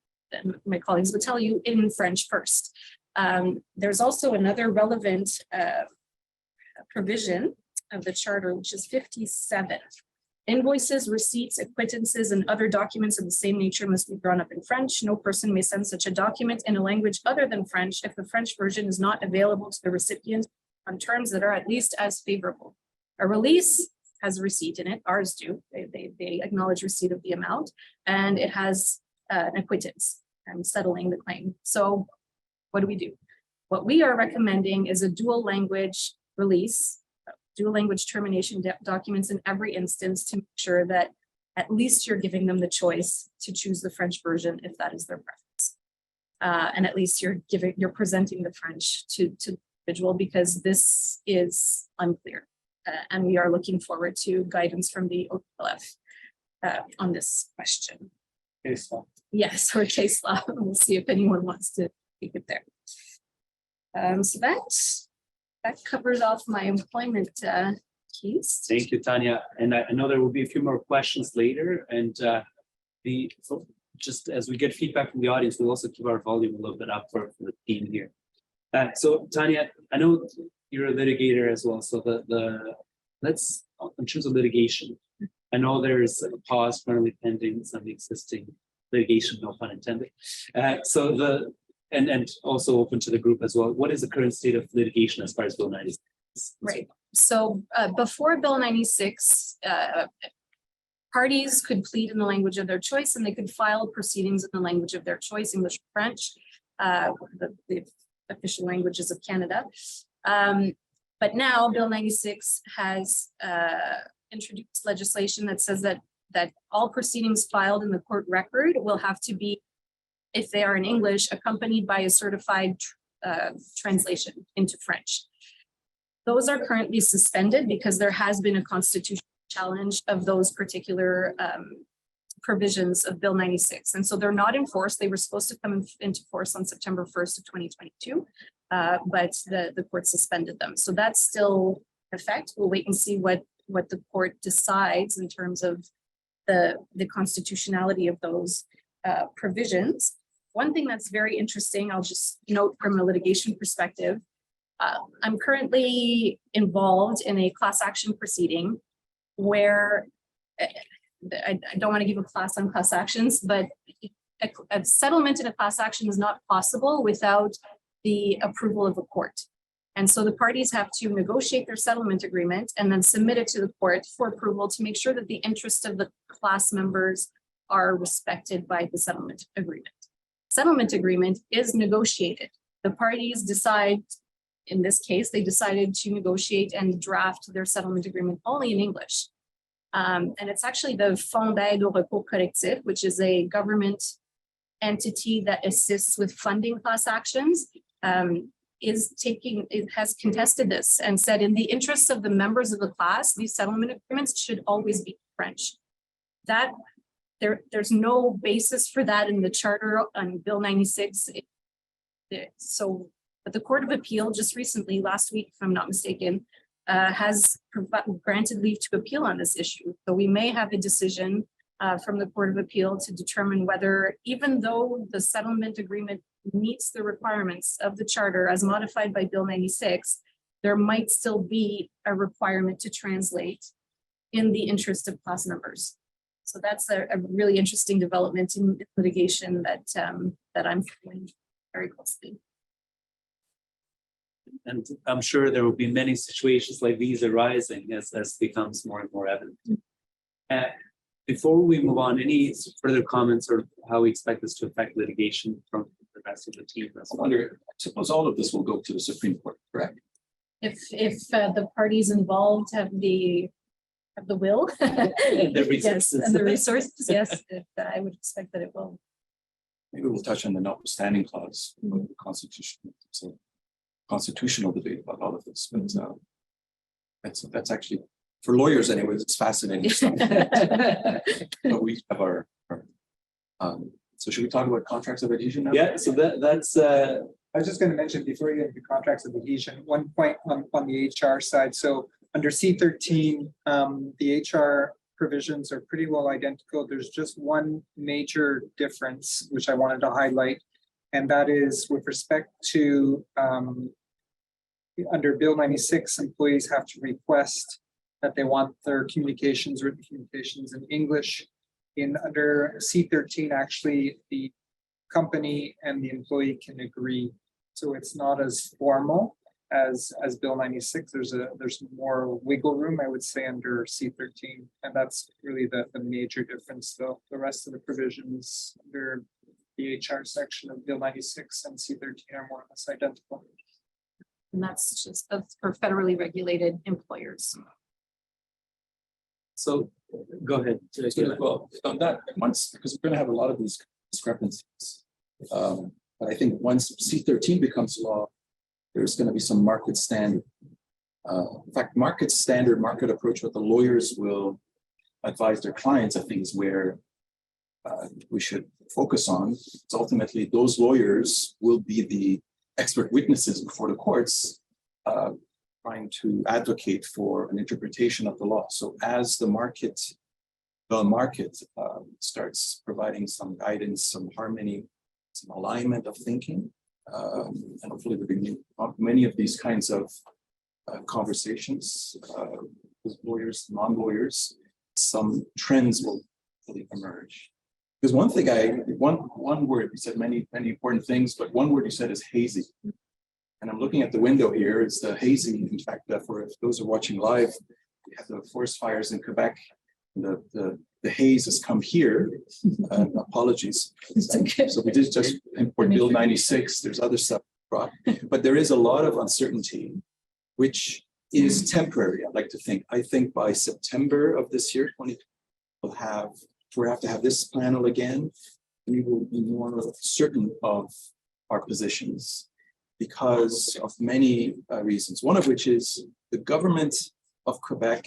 my colleagues will tell you, in French first. There's also another relevant provision of the charter, which is 57. Invoices, receipts, acquittances, and other documents of the same nature must be drawn up in French. No person may send such a document in a language other than French if the French version is not available to the recipient on terms that are at least as favorable. A release has a receipt in it, ours do. They acknowledge receipt of the amount, and it has an acquittance and settling the claim. So what do? What we are recommending is a dual language release, dual language termination documents in every instance to make sure that at least you're giving them the choice to choose the French version if that is their preference. And at least you're presenting the French to individual, because this is unclear. And we are looking forward to guidance from the OQLF on this question. case law. Yes, or case law. We'll see if anyone wants to take it there. So that covers off my employment keys. Thank you, Tanya. And I know there will be a few more questions later. And so just as we get feedback from the audience, we'll also keep our volume a little bit up for the team here. So Tanya, I know you're a litigator as well. So let's, in terms of litigation, I know there's a pause currently pending some existing litigation, no pun intended. And also open to the group as well. What is the current state of litigation as far as Bill 96? Right. So before Bill 96, parties could plead in the language of their choice, and they could file proceedings in the language of their choice, English or French, the official languages of Canada. But now Bill 96 has introduced legislation that says that all proceedings filed in the court record will have to be, if they are in English, accompanied by a certified translation into French. Those are currently suspended because there has been a constitutional challenge of those particular provisions of Bill 96. And so they're not enforced. They were supposed to come into force on September 1st of 2022, but the court suspended them. So that's still in effect. We'll wait and see what what the court decides in terms of the constitutionality of those provisions. One thing that's very interesting, I'll just note from a litigation perspective, I'm currently involved in a class action proceeding where I don't want to give a class on class actions, but a settlement in a class action is not possible without the approval of a court. And so the parties have to negotiate their settlement agreement and then submit it to the court for approval to make sure that the interests of the class members are respected by the settlement agreement. Settlement agreement is negotiated. The parties decide, in this case, they decided to negotiate and draft their settlement agreement only in English. And it's actually the Fonds d'aide au recours collectif, which is a government entity that assists with funding class actions. It has contested this and said in the interests of the members of the class, these settlement agreements should always be French. That there's no basis for that in the charter on Bill 96. So, but the Court of Appeal just recently, last week, if I'm not mistaken, has granted leave to appeal on this issue. So we may have a decision from the Court of Appeal to determine whether, even though the settlement agreement meets the requirements of the charter as modified by Bill 96, there might still be a requirement to translate in the interest of class members. So that's a really interesting development in litigation that I'm following very closely. And I'm sure there will be many situations like these arising as becomes more and more evident. Before we move on, any further comments or how we expect this to affect litigation from the rest of the team? I wonder, I suppose all of this will go to the Supreme Court, correct? If the parties involved have the will, yes, and the resources, yes, I would expect that it will. Maybe we'll touch on the notwithstanding clause of the Constitution. It's a constitutional debate about all of this, but that's actually, for lawyers anyways, it's fascinating stuff. But we have our so should we talk about contracts of adhesion now? Yeah, so that's I was just going to mention before you get into contracts of adhesion, one point on the HR side. So under C-13, the HR provisions are pretty well identical. There's just one major difference, which I wanted to highlight, and that is with respect to under Bill 96, employees have to request that they want their communications, written communications in English. Under C-13, actually, the company and the employee can agree. So it's not as formal as Bill 96. There's more wiggle room, I would say, under C-13. And that's really the major difference, though. The rest of the provisions under the HR section of Bill 96 and C-13 are more or less identical. And that's for federally regulated employers. so. Go ahead. Well, on that, once, because we're going to have a lot of these discrepancies. But I think once C-13 becomes law, there's going to be some market standard. In fact, market standard, market approach, what the lawyers will advise their clients, I think, is where we should focus on. It's ultimately those lawyers will be the expert witnesses before the courts, trying to advocate for an interpretation of the law. So as the market starts providing some guidance, some harmony, some alignment of thinking, and hopefully there'll be many of these kinds of conversations with lawyers, non-lawyers, some trends will really emerge. Because one thing one word, you said many important things, but one word you said is hazy. And I'm looking at the window here, it's the hazy. In fact, for those who are watching live, we have the forest fires in Quebec. The haze has come here. Apologies. So we did just import Bill 96. There's other stuff brought, but there is a lot of uncertainty, which is temporary. I'd like to think. I think by September of this year, we'll have to have this panel again. We will be more certain of our positions, because of many reasons, one of which is the government of Quebec.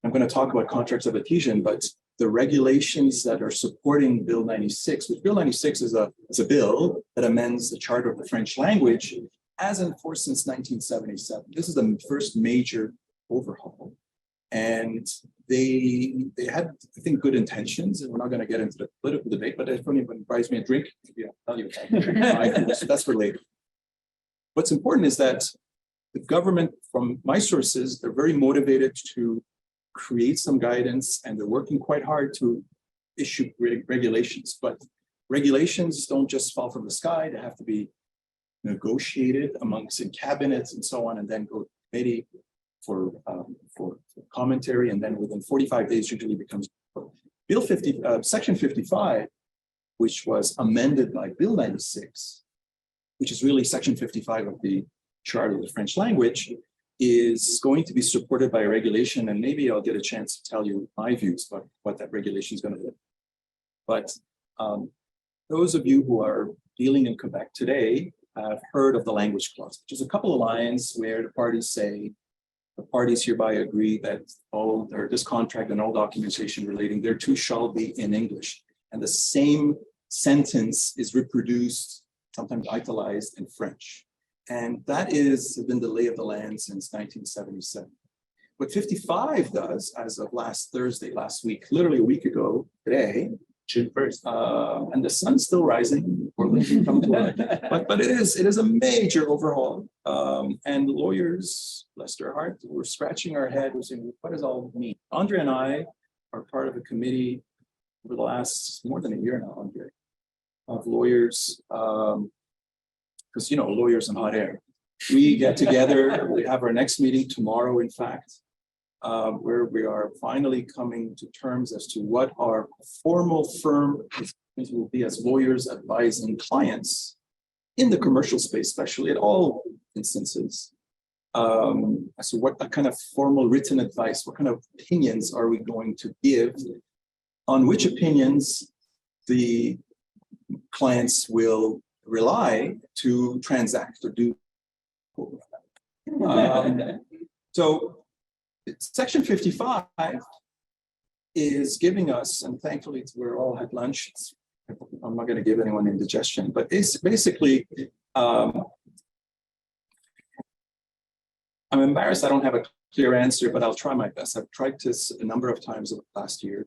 I'm going to talk about contracts of adhesion, but the regulations that are supporting Bill 96, which Bill 96 is a bill that amends the Charter of the French language as enforced since 1977. This is the first major overhaul. And they had, I think, good intentions, and we're not going to get into the political debate, but if anyone buys me a drink, yeah, I'll tell you that's for later. What's important is that the government, from my sources, they're very motivated to create some guidance, and they're working quite hard to issue regulations. But regulations don't just fall from the sky. They have to be negotiated amongst in cabinets and so on, and then go to committee for commentary, and then within 45 days usually becomes Bill 50, Section 55, which was amended by Bill 96, which is really Section 55 of the Charter of the French language, is going to be supported by a regulation, and maybe I'll get a chance to tell you my views about what that regulation is going to do. But those of you who are dealing in Quebec today have heard of the language clause, which is a couple of lines where the parties say, the parties hereby agree that all or this contract and all documentation relating thereto shall be in English. And the same sentence is reproduced, sometimes italized, in French. And that is been the lay of the land since 1977. What 55 does, as of last week, literally a week ago today, June 1st, and the sun's still rising, but it is a major overhaul. And lawyers, bless their heart, we're scratching our head, we're saying, what does all mean? Andre and I are part of a committee over the last more than a year now, Andre, of lawyers, because lawyers in hot air. We get together, we have our next meeting tomorrow, in fact, where we are finally coming to terms as to what our formal firm will be as lawyers advising clients in the commercial space, especially at all instances. So what kind of formal written advice, what kind of opinions are we going to give, on which opinions the clients will rely to transact or do. So Section 55 is giving us, and thankfully we're all at lunch. I'm not going to give anyone indigestion, but it's basically, I'm embarrassed I don't have a clear answer, but I'll try my best. I've tried this a number of times over the last year.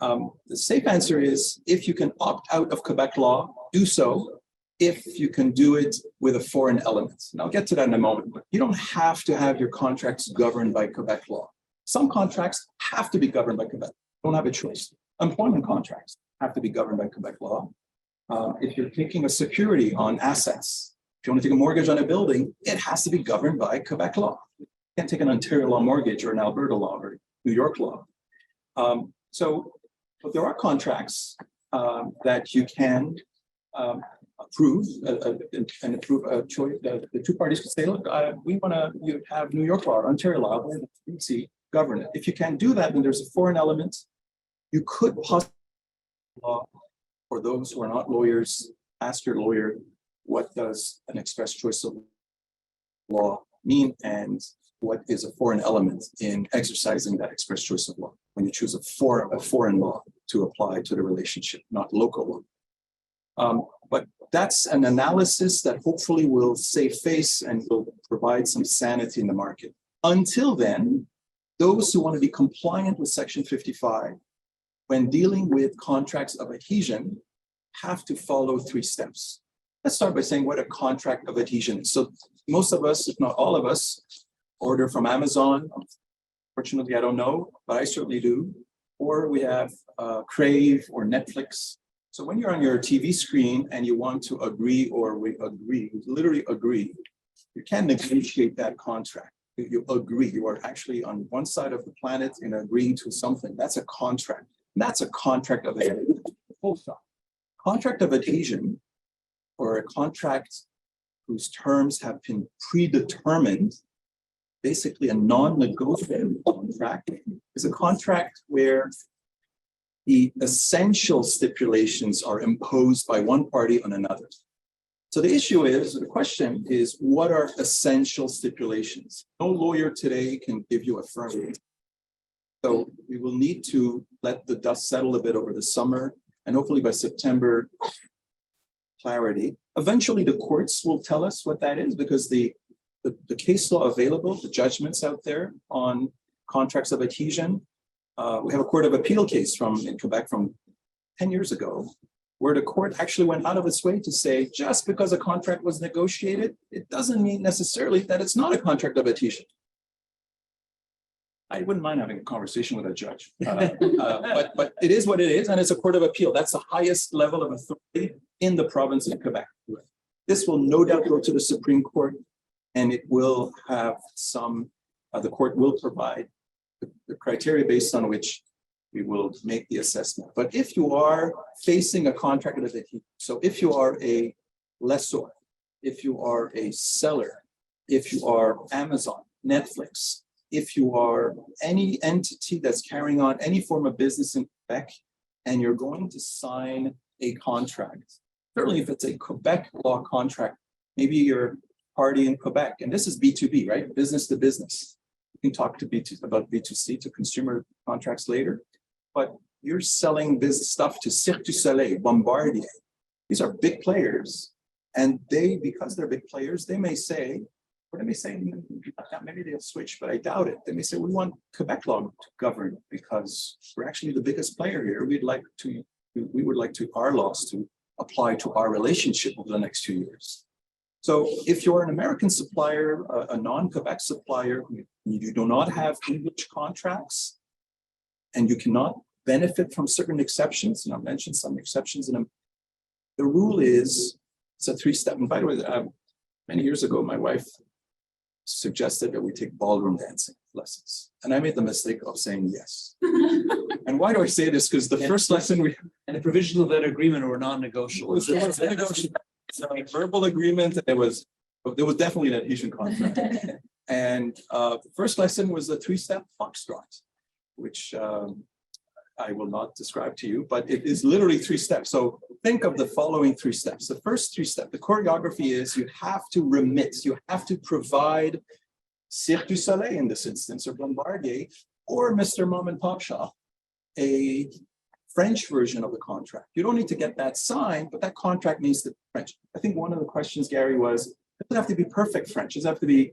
The safe answer is, if you can opt out of Quebec law, do so. If you can do it with a foreign element. And I'll get to that in a moment, but you don't have to have your contracts governed by Quebec law. Some contracts have to be governed by Quebec. You don't have a choice. Employment contracts have to be governed by Quebec law. If you're taking a security on assets, if you want to take a mortgage on a building, it has to be governed by Quebec law. You can't take an Ontario law mortgage or an Alberta law or New York law. But there are contracts that you can approve and approve a choice. The two parties could say, look, we want to have New York law or Ontario law, BC govern it. If you can't do that, then there's a foreign element. You could possibly law. For those who are not lawyers, ask your lawyer, what does an express choice of law mean, and what is a foreign element in exercising that express choice of law when you choose a foreign law to apply to the relationship, not local law. But that's an analysis that hopefully will save face and will provide some sanity in the market. Until then, those who want to be compliant with Section 55, when dealing with contracts of adhesion, have to follow 3 steps. Let's start by saying what a contract of adhesion is. So most of us, if not all of us, order from Amazon. Fortunately, I don't know, but I certainly do. Or we have Crave or Netflix. So when you're on your TV screen and you want to agree or we agree, literally agree, you can negotiate that contract. You agree, you are actually on one side of the planet and agreeing to something. That's a contract. That's a contract of adhesion. Full stop. Contract of adhesion, or a contract whose terms have been predetermined, basically a non-negotiable contract, is a contract where the essential stipulations are imposed by one party on another. So the issue is, the question is, what are essential stipulations? No lawyer today can give you a firm answer. So we will need to let the dust settle a bit over the summer, and hopefully by September, clarity. Eventually the courts will tell us what that is, because the case law available, the judgments out there on contracts of adhesion. We have a Court of Appeal case in Quebec from 10 years ago, where the court actually went out of its way to say, just because a contract was negotiated, it doesn't mean necessarily that it's not a contract of adhesion. I wouldn't mind having a conversation with a judge, but it is what it is, and it's a Court of Appeal. That's the highest level of authority in the province of Quebec. This will no doubt go to the Supreme Court, and it will have some, the court will provide the criteria based on which we will make the assessment. But if you are facing a contract of adhesion, so if you are a lessor, if you are a seller, if you are Amazon, Netflix, if you are any entity that's carrying on any form of business in Quebec, and you're going to sign a contract, certainly if it's a Quebec law contract, maybe you're party in Quebec, and this is B2B, right? Business to business. We can talk to about B2C, to consumer contracts later, but you're selling this stuff to Cirque du Soleil, Bombardier. These are big players, and they, because they're big players, they may say, or they may say, maybe they'll switch, but I doubt it. They may say, we want Quebec law to govern because we're actually the biggest player here. We would like our laws to apply to our relationship over the next 2 years. So if you're an American supplier, a non-Quebec supplier, you do not have English contracts, and you cannot benefit from certain exceptions, and I'll mention some exceptions in a, the rule is, it's a 3-step. And by the way, many years ago, my wife suggested that we take ballroom dancing lessons. And I made the mistake of saying yes. And why do I say this? Because the first lesson and the provisions of that agreement were non-negotiable. was a verbal agreement, and there was definitely an adhesion contract. And the first lesson was a 3-step foxtrot, which I will not describe to you, but it is literally 3 steps. So think of the following 3 steps. The first 3 steps, the choreography is you have to remit, you have to provide Cirque du Soleil in this instance, or Bombardier, or Mr. Mom and Pop Shop, a French version of the contract. You don't need to get that signed, but that contract needs to be French. I think one of the questions, Gary, was, it doesn't have to be perfect French. It doesn't have to be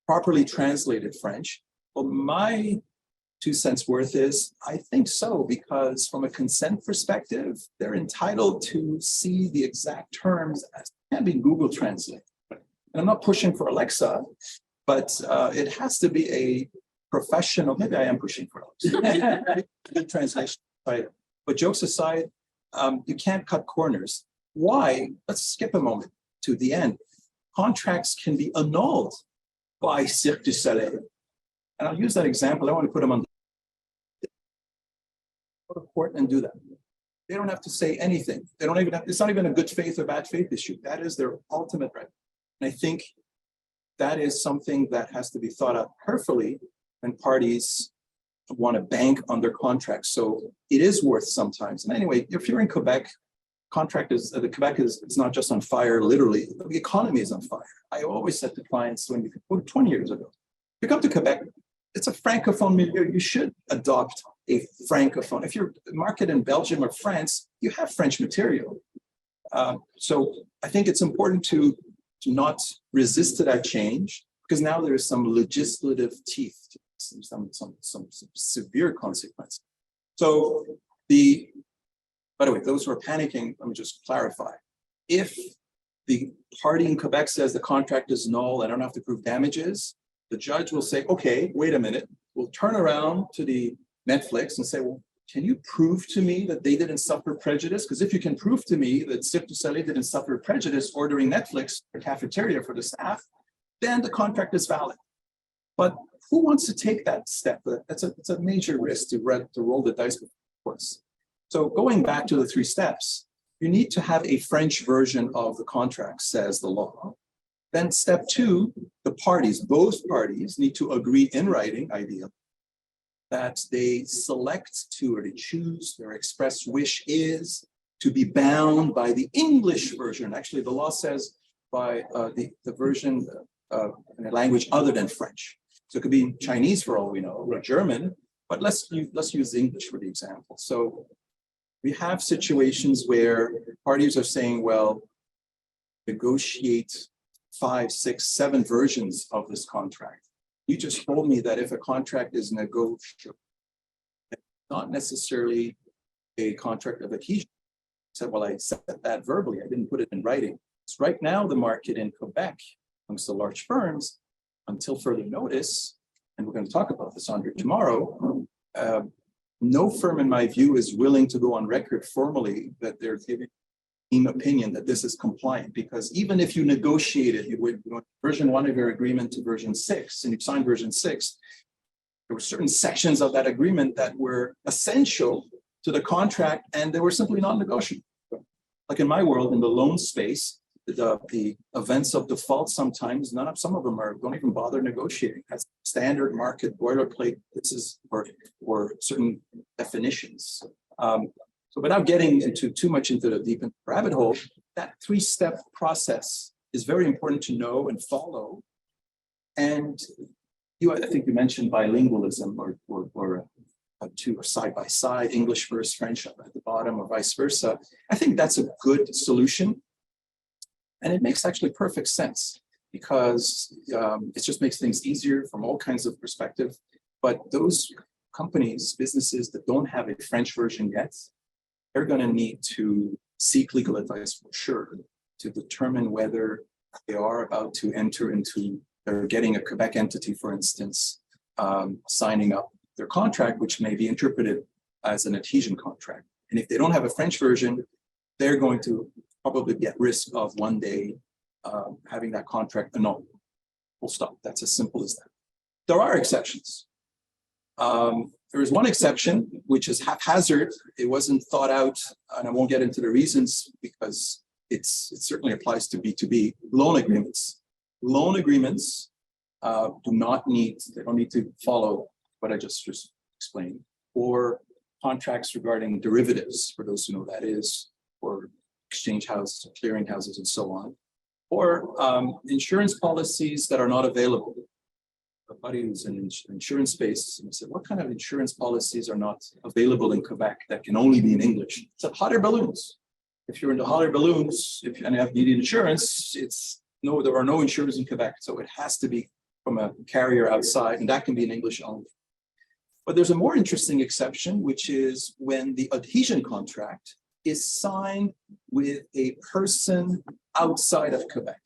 properly translated French. Well, my 2 cents worth is, I think so, because from a consent perspective, they're entitled to see the exact terms as can be Google Translate. And I'm not pushing for Alexa, but it has to be a professional, maybe I am pushing for Alexa, good translation, right? But jokes aside, you can't cut corners. Why? Let's skip a moment to the end. Contracts can be annulled by Cirque du Soleil. And I'll use that example. I want to put them on go to court and do that. They don't have to say anything. They don't even have, it's not even a good faith or bad faith issue. That is their ultimate right. And I think that is something that has to be thought out carefully when parties want to bank on their contracts. So it is worth sometimes. And anyway, if you're in Quebec, contract is, the Quebec is, it's not just on fire, literally, the economy is on fire. I always said to clients when you go 20 years ago, you come to Quebec, it's a francophone milieu. You should adopt a francophone. If you're market in Belgium or France, you have French material. So I think it's important to not resist to that change, because now there is some legislative teeth, some severe consequences. So by the way, those who are panicking, let me just clarify. If the party in Quebec says the contract is null, I don't have to prove damages, the judge will say, okay, wait a minute. We'll turn around to the Netflix and say, well, can you prove to me that they didn't suffer prejudice? Because if you can prove to me that Cirque du Soleil didn't suffer prejudice ordering Netflix or cafeteria for the staff, then the contract is valid. But who wants to take that step? It's a major risk to roll the dice with courts. So going back to the 3 steps, you need to have a French version of the contract, says the law. Then step 2, the parties, both parties need to agree in writing, ideally, that they select to or they choose, their express wish is to be bound by the English version. Actually, the law says by the version in a language other than French. So it could be Chinese for all we know, or German, but let's use English for the example. So we have situations where parties are saying, well, negotiate 5, 6, 7 versions of this contract. you just told me that if a contract is negotiable, not necessarily a contract of adhesion. I said, well, I said that verbally. I didn't put it in writing. So right now, the market in Quebec, amongst the large firms, until further notice, and we're going to talk about this, Andre, tomorrow, no firm, in my view, is willing to go on record formally that they're giving an opinion that this is compliant, because even if you negotiated, you went version 1 of your agreement to version 6, and you signed version 6, there were certain sections of that agreement that were essential to the contract, and they were simply non-negotiable. Like in my world, in the loan space, the events of default sometimes, some of them don't even bother negotiating. That's standard market boilerplate. This is or certain definitions. So without getting into too much into the deep rabbit hole, that 3-step process is very important to know and follow. And I think you mentioned bilingualism or side by side, English first, French at the bottom, or vice versa. I think that's a good solution. And it makes actually perfect sense, because it just makes things easier from all kinds of perspective. But those companies, businesses that don't have a French version yet, they're going to need to seek legal advice for sure to determine whether they are about to enter into, they're getting a Quebec entity, for instance, signing up their contract, which may be interpreted as an adhesion contract. And if they don't have a French version, they're going to probably be at risk of one day having that contract annulled. Full stop. That's as simple as that. There are exceptions. There is one exception, which is haphazard. It wasn't thought out, and I won't get into the reasons because it certainly applies to B2B loan agreements. Loan agreements they don't need to follow what I just explained, or contracts regarding derivatives, for those who know what that is, or exchange houses, clearing houses, and so on, or insurance policies that are not available. A buddy who's in the insurance space, and I said, what kind of insurance policies are not available in Quebec that can only be in English? He said, hot air balloons. If you're into hot air balloons, and you have needed insurance, there are no insurers in Quebec, so it has to be from a carrier outside, and that can be in English only. But there's a more interesting exception, which is when the adhesion contract is signed with a person outside of Quebec.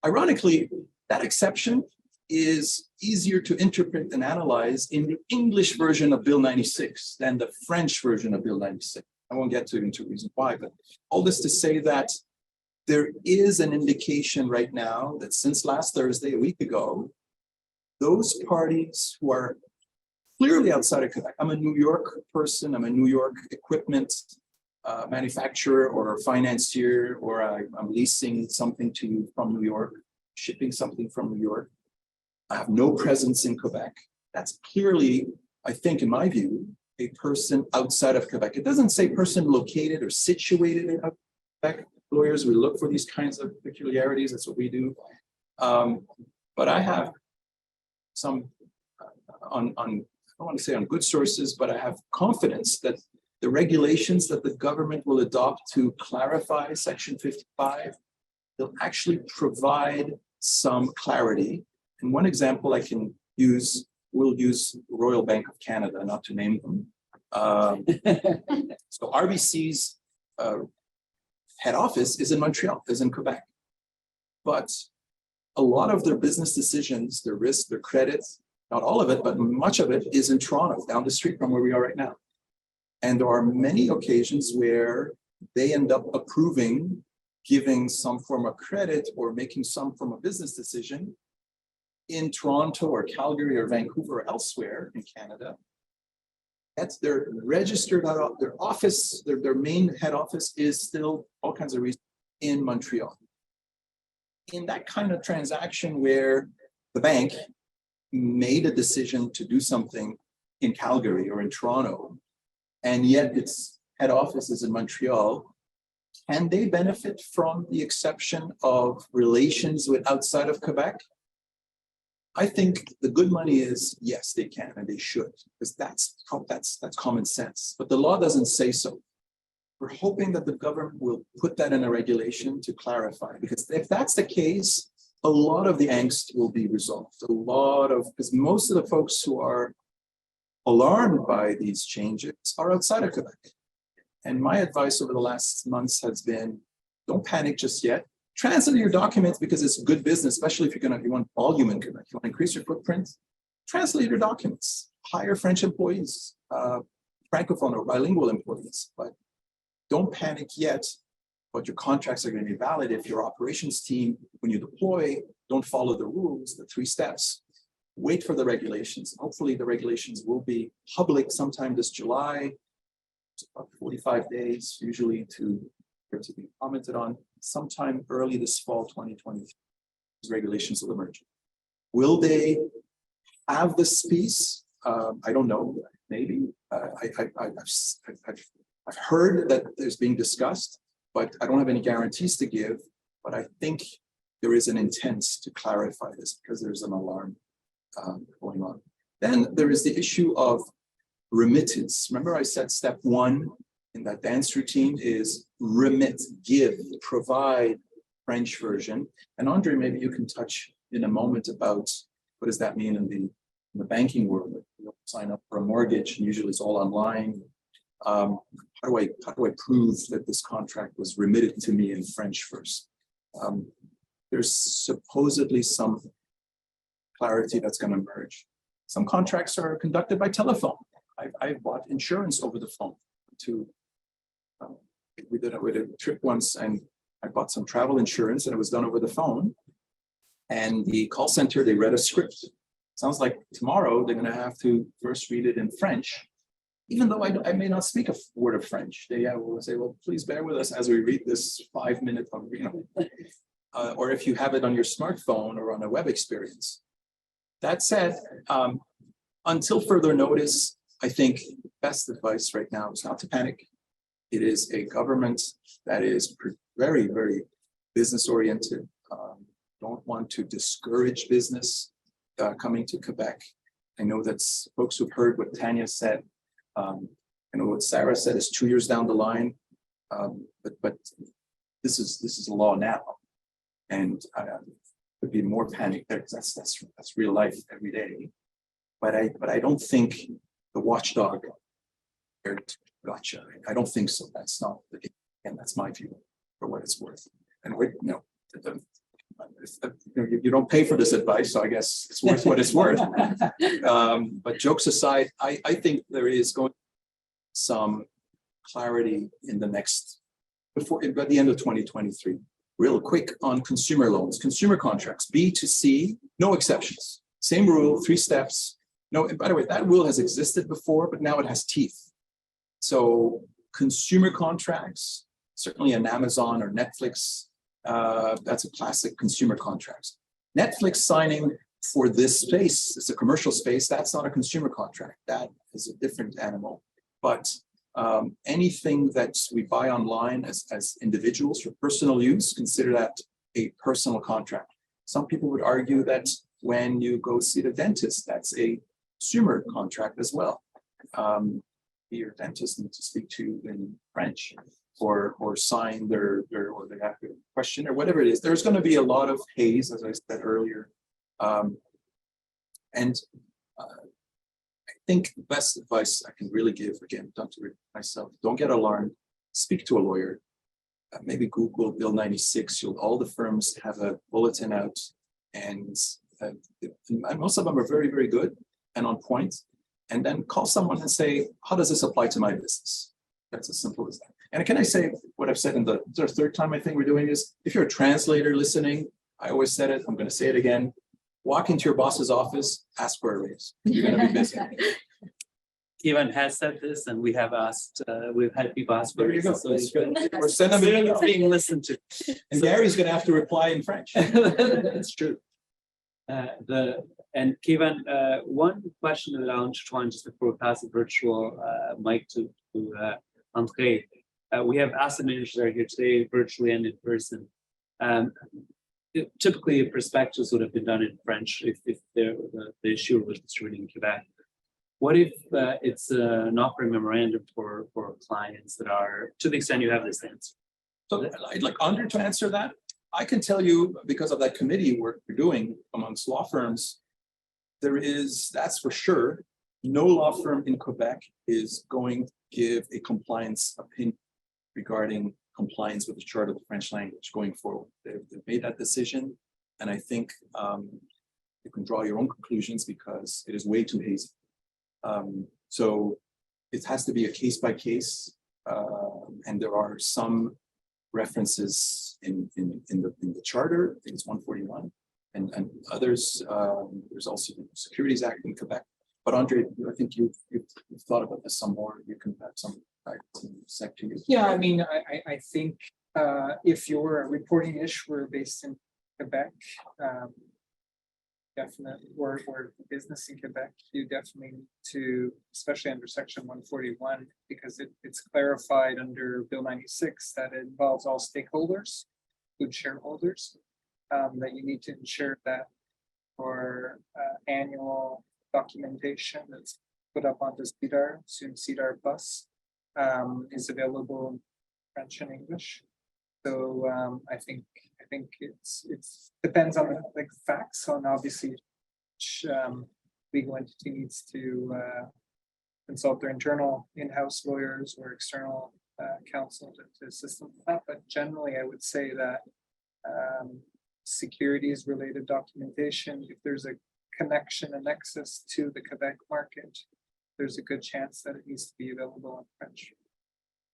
Ironically, that exception is easier to interpret and analyze in the English version of Bill 96 than the French version of Bill 96. I won't get into reasons why, but all this to say that there is an indication right now that since last Thursday, a week ago, those parties who are clearly outside of Quebec, I'm a New York person, I'm a New York equipment manufacturer or financier, or I'm leasing something to you from New York, shipping something from New York. I have no presence in Quebec. That's clearly, I think, in my view, a person outside of Quebec. It doesn't say person located or situated in Quebec. Lawyers, we look for these kinds of peculiarities. That's what we do. But I have some, I don't want to say on good sources, but I have confidence that the regulations that the government will adopt to clarify Section 55, they'll actually provide some clarity. And one example I can use, we'll use Royal Bank of Canada, not to name them. So RBC's head office is in Montreal, is in Quebec. But a lot of their business decisions, their risk, their credit, not all of it, but much of it is in Toronto, down the street from where we are right now. And there are many occasions where they end up approving, giving some form of credit or making some form of business decision in Toronto or Calgary or Vancouver or elsewhere in Canada. That's their registered, their office, their main head office is still all kinds of reasons in Montreal. In that kind of transaction where the bank made a decision to do something in Calgary or in Toronto, and yet its head office is in Montreal, can they benefit from the exception of relations with outside of Quebec? I think the good money is, yes, they can and they should, because that's common sense. But the law doesn't say so. We're hoping that the government will put that in a regulation to clarify, because if that's the case, a lot of the angst will be resolved. Because most of the folks who are alarmed by these changes are outside of Quebec. And my advice over the last months has been, don't panic just yet. Translate your documents because it's good business, especially if you want volume in Quebec, you want to increase your footprint. Translate your documents, hire French employees, Francophone or bilingual employees, but don't panic yet. But your contracts are going to be valid if your operations team, when you deploy, don't follow the rules, the 3 steps. Wait for the regulations. Hopefully the regulations will be public sometime this July. It's about 45 days usually to be commented on. Sometime early this fall 2023, these regulations will emerge. Will they have this piece? I don't know. Maybe. I've heard that there's being discussed, but I don't have any guarantees to give. But I think there is an intent to clarify this because there's an alarm going on. Then there is the issue of remittance. Remember I said step 1 in that dance routine is remit, give, provide French version. And Andre, maybe you can touch in a moment about what does that mean in the banking world. You sign up for a mortgage and usually it's all online. How do I prove that this contract was remitted to me in French first? There's supposedly some clarity that's going to emerge. Some contracts are conducted by telephone. I've bought insurance over the phone. We did a trip once and I bought some travel insurance and it was done over the phone. And the call center, they read a script. Sounds like tomorrow they're going to have to first read it in French. Even though I may not speak a word of French, they will say, well, please bear with us as we read this 5-minute, or if you have it on your smartphone or on a web experience. That said, until further notice, I think the best advice right now is not to panic. It is a government that is very, very business oriented. Don't want to discourage business coming to Quebec. I know that folks who've heard what Tanya said. I know what Sarah said is 2 years down the line, but this is a law now, and there'd be more panic there because that's real life every day. But I don't think the watchdog gotcha. I don't think so. That's not the case. And that's my view for what it's worth. And you don't pay for this advice, so I guess it's worth what it's worth. But jokes aside, I think there is going to be some clarity in the next, by the end of 2023. Real quick on consumer loans, consumer contracts, B2C, no exceptions. Same rule, 3 steps. No, and by the way, that rule has existed before, but now it has teeth. So consumer contracts, certainly an Amazon or Netflix, that's a classic consumer contract. Netflix signing for this space, it's a commercial space, that's not a consumer contract. That is a different animal. But anything that we buy online as individuals for personal use, consider that a personal contract. Some people would argue that when you go see the dentist, that's a consumer contract as well. Your dentist needs to speak to you in French or sign their or they have to question or whatever it is. There's going to be a lot of haze, as I said earlier. And I think the best advice I can really give, again, done to myself, don't get alarmed, speak to a lawyer. Maybe Google Bill 96, all the firms have a bulletin out, and most of them are very, very good and on point. And then call someone and say, how does this apply to my business? That's as simple as that. And can I say what I've said in the third time I think we're doing is, if you're a translator listening, I always said it, I'm going to say it again, walk into your boss's office, ask for a raise. You're going to be busy. Ivan has said this, and we have asked, we've had people ask for There you go. raises, so That's good. Or send them it's being listened to. And So- Gary's going to have to reply in French. That's true. And Kevin, one question that I'll intertwine just before we pass the virtual mic to André. We have asset managers that are here today, virtually and in person. Typically, prospectus would have been done in French if the issuer was distributing in Quebec. What if it's an offering memorandum for clients that are, to the extent you have this answer? So I'd like Andre to answer that. I can tell you, because of that committee work we're doing amongst law firms, there is, that's for sure, no law firm in Quebec is going to give a compliance opinion regarding compliance with the Charter of the French language going forward. They've made that decision, and I think you can draw your own conclusions because it is way too hazy. So it has to be a case by case, and there are some references in the charter. I think it's 141, and others. There's also the Securities Act in Quebec. But Andre, I think you've thought about this some more. You can have some sec to you. Yeah, I mean, I think if your reporting ish were based in Quebec, definitely, or business in Quebec, you definitely need to, especially under section 141, because it's clarified under Bill 96 that it involves all stakeholders, include shareholders, that you need to ensure that for annual documentation that's put up onto CDAR, soon CDAR Plus, is available in French and English. So I think it's depends on the facts on obviously which legal entity needs to consult their internal in-house lawyers or external counsel to assist them with that. But generally, I would say that securities related documentation, if there's a connection, a nexus to the Quebec market, there's a good chance that it needs to be available in French.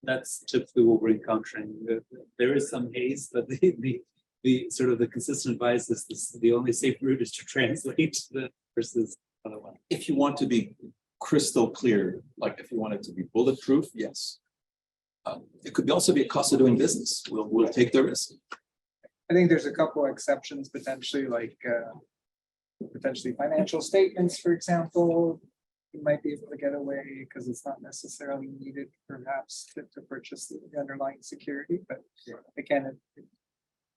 That's typically what we're encountering. There is some haze, but the sort of the consistent advice is this, the only safe route is to translate the versus other one. If you want to be crystal clear, like if you want it to be bulletproof, yes. It could also be a cost of doing business. We'll take the risk. I think there's a couple of exceptions potentially, like potentially financial statements, for example. You might be able to get away because it's not necessarily needed, perhaps, to purchase the underlying security. But again,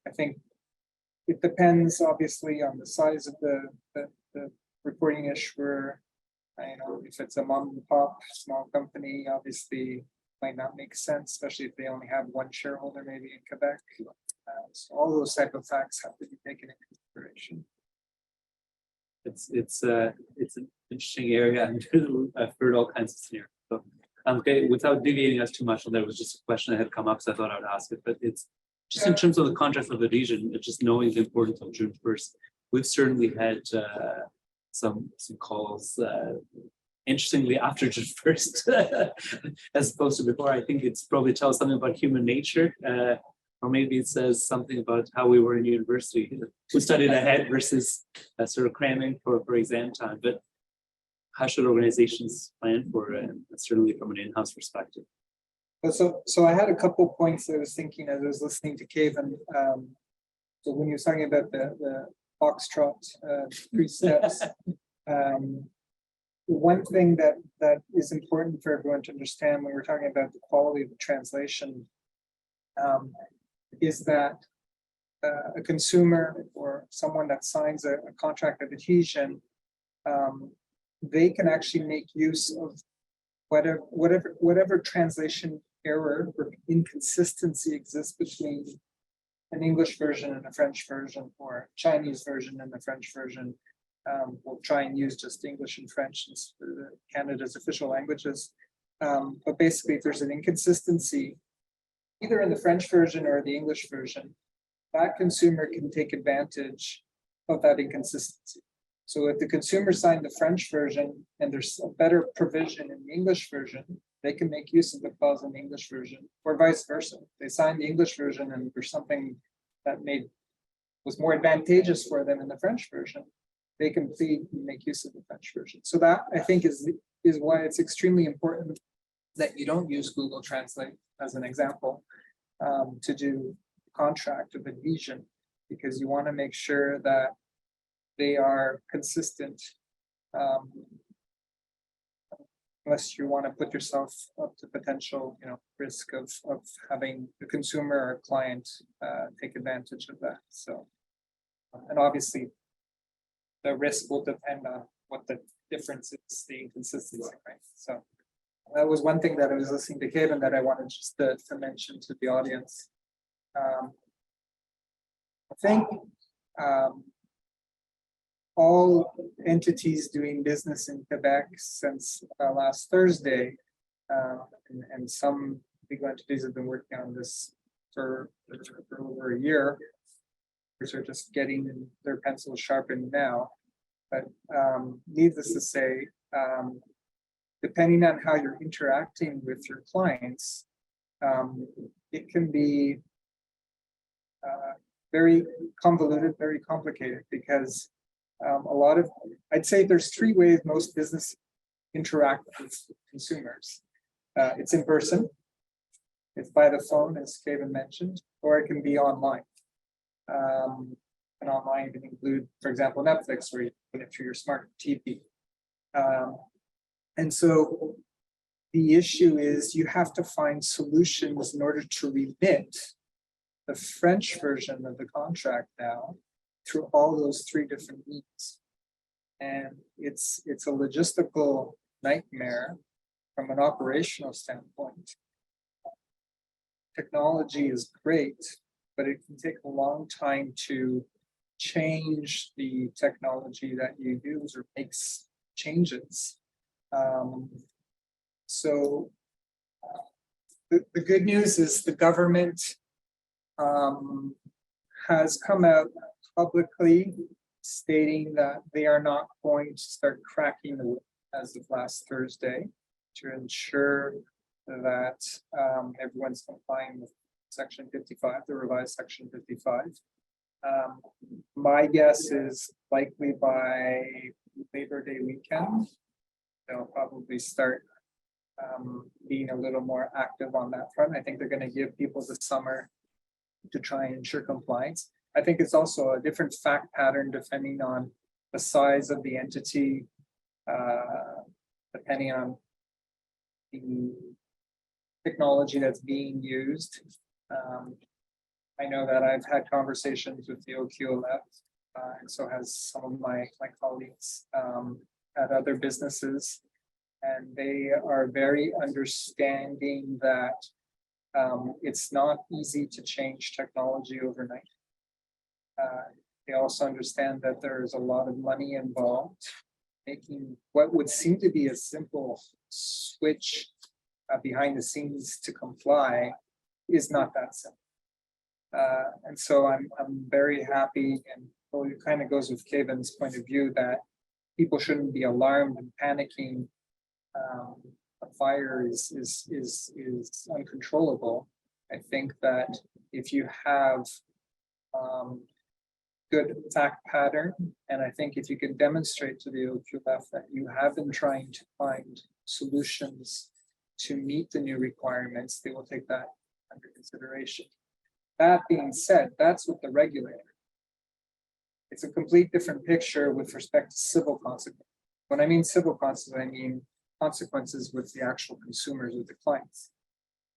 I think it depends obviously on the size of the reporting issuer. I know if it's a mom and pop small company, obviously might not make sense, especially if they only have one shareholder, maybe in Quebec. So all those type of facts have to be taken into consideration. It's an interesting area, and I've heard all kinds of scenarios. So, okay, without deviating us too much, there was just a question that had come up, so I thought I would ask it. But it's just in terms of the context of adhesion, it's just knowing the importance of June 1st. We've certainly had some calls. Interestingly, after June 1st, as opposed to before. I think it's probably tells something about human nature. Or maybe it says something about how we were in university. We studied ahead versus sort of cramming for exam time. But how should organizations plan for it? Certainly from an in-house perspective. So I had a couple points I was thinking as I was listening to Kevin. So when you're talking about the foxtrot 3 steps, one thing that is important for everyone to understand when we're talking about the quality of the translation is that a consumer or someone that signs a contract of adhesion, they can actually make use of whatever translation error or inconsistency exists between an English version and a French version, or a Chinese version and the French version. We'll try and use just English and French as Canada's official languages. But basically, if there's an inconsistency, either in the French version or the English version, that consumer can take advantage of that inconsistency. So if the consumer signed the French version and there's a better provision in the English version, they can make use of the clause in the English version, or vice versa. They signed the English version and there's something that was more advantageous for them in the French version, they can make use of the French version. So that, I think, is why it's extremely important that you don't use Google Translate as an example to do contract of adhesion, because you want to make sure that they are consistent, unless you want to put yourself up to potential risk of having the consumer or client take advantage of that. So, and obviously the risk will depend on what the difference is, the inconsistency, right? So that was one thing that I was listening to Kevin that I wanted just to mention to the audience. I think all entities doing business in Quebec since last Thursday, and some legal entities have been working on this for over a year. Others are just getting their pencils sharpened now. But needless to say, depending on how you're interacting with your clients, it can be very convoluted, very complicated, because I'd say there's three ways most business interact with consumers. It's in person, it's by the phone, as Kevin mentioned, or it can be online. And online can include, for example, Netflix, where you put it through your smart TV. And so the issue is you have to find solutions in order to remit the French version of the contract now through all those three different means. And it's a logistical nightmare from an operational standpoint. Technology is great, but it can take a long time to change the technology that you use or makes changes. So the good news is the government has come out publicly stating that they are not going to start cracking the whip as of last Thursday to ensure that everyone's complying with Section 55, the revised Section 55. My guess is likely by Labor Day weekend, they'll probably start being a little more active on that front. I think they're going to give people the summer to try and ensure compliance. I think it's also a different fact pattern depending on the size of the entity, depending on the technology that's being used. I know that I've had conversations with the OQLF, and so has some of my colleagues at other businesses, and they are very understanding that it's not easy to change technology overnight. They also understand that there's a lot of money involved. Making what would seem to be a simple switch behind the scenes to comply is not that simple. And so I'm very happy, and it kind of goes with Kevin's point of view that people shouldn't be alarmed and panicking. A fire is uncontrollable. I think that if you have good fact pattern, and I think if you can demonstrate to the OQF that you have been trying to find solutions to meet the new requirements, they will take that under consideration. That being said, that's with the regulator. It's a complete different picture with respect to civil consequences. When I mean civil consequences, I mean consequences with the actual consumers or the clients.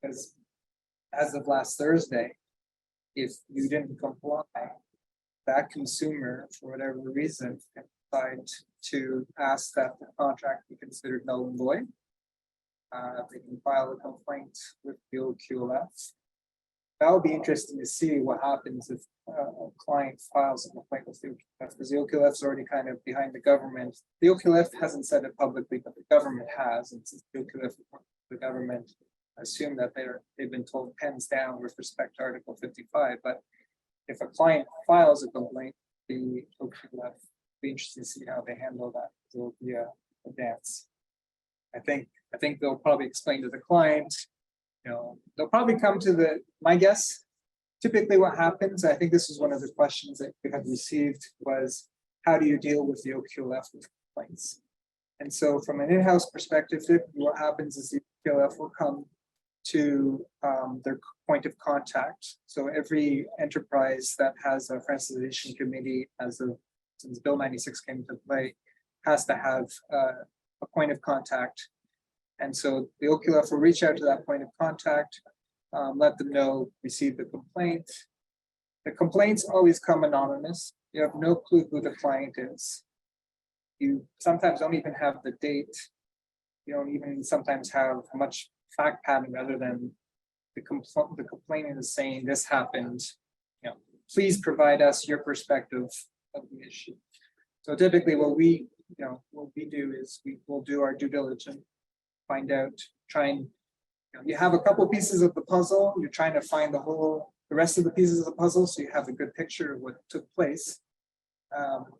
Because as of last Thursday, if you didn't comply, that consumer, for whatever reason, can decide to ask that the contract be considered null and void. They can file a complaint with the OQLF. That would be interesting to see what happens if a client files a complaint with the OQLF, because the OQLF is already kind of behind the government. The OQLF hasn't said it publicly, but the government has, and since the OQLF, the government assume that they've been told pens down with respect to Article 55. But if a client files a complaint, the OQLF be interesting to see how they handle that. It will be a dance. I think they'll probably explain to the client. They'll probably come to my guess, typically what happens, I think this is one of the questions that we have received was, how do you deal with the OQLF with complaints? And so from an in-house perspective, what happens is the OQLF will come to their point of contact. So every enterprise that has a franchisation committee, since Bill 96 came into play, has to have a point of contact. And so the OQLF will reach out to that point of contact, let them know, receive the complaint. The complaints always come anonymous. You have no clue who the client is. You sometimes don't even have the date. You don't even sometimes have much fact pattern other than the complainant is saying this happened, please provide us your perspective of the issue. So typically what we do is we will do our due diligence, find out, try and, you have a couple pieces of the puzzle, you're trying to find the rest of the pieces of the puzzle, so you have a good picture of what took place.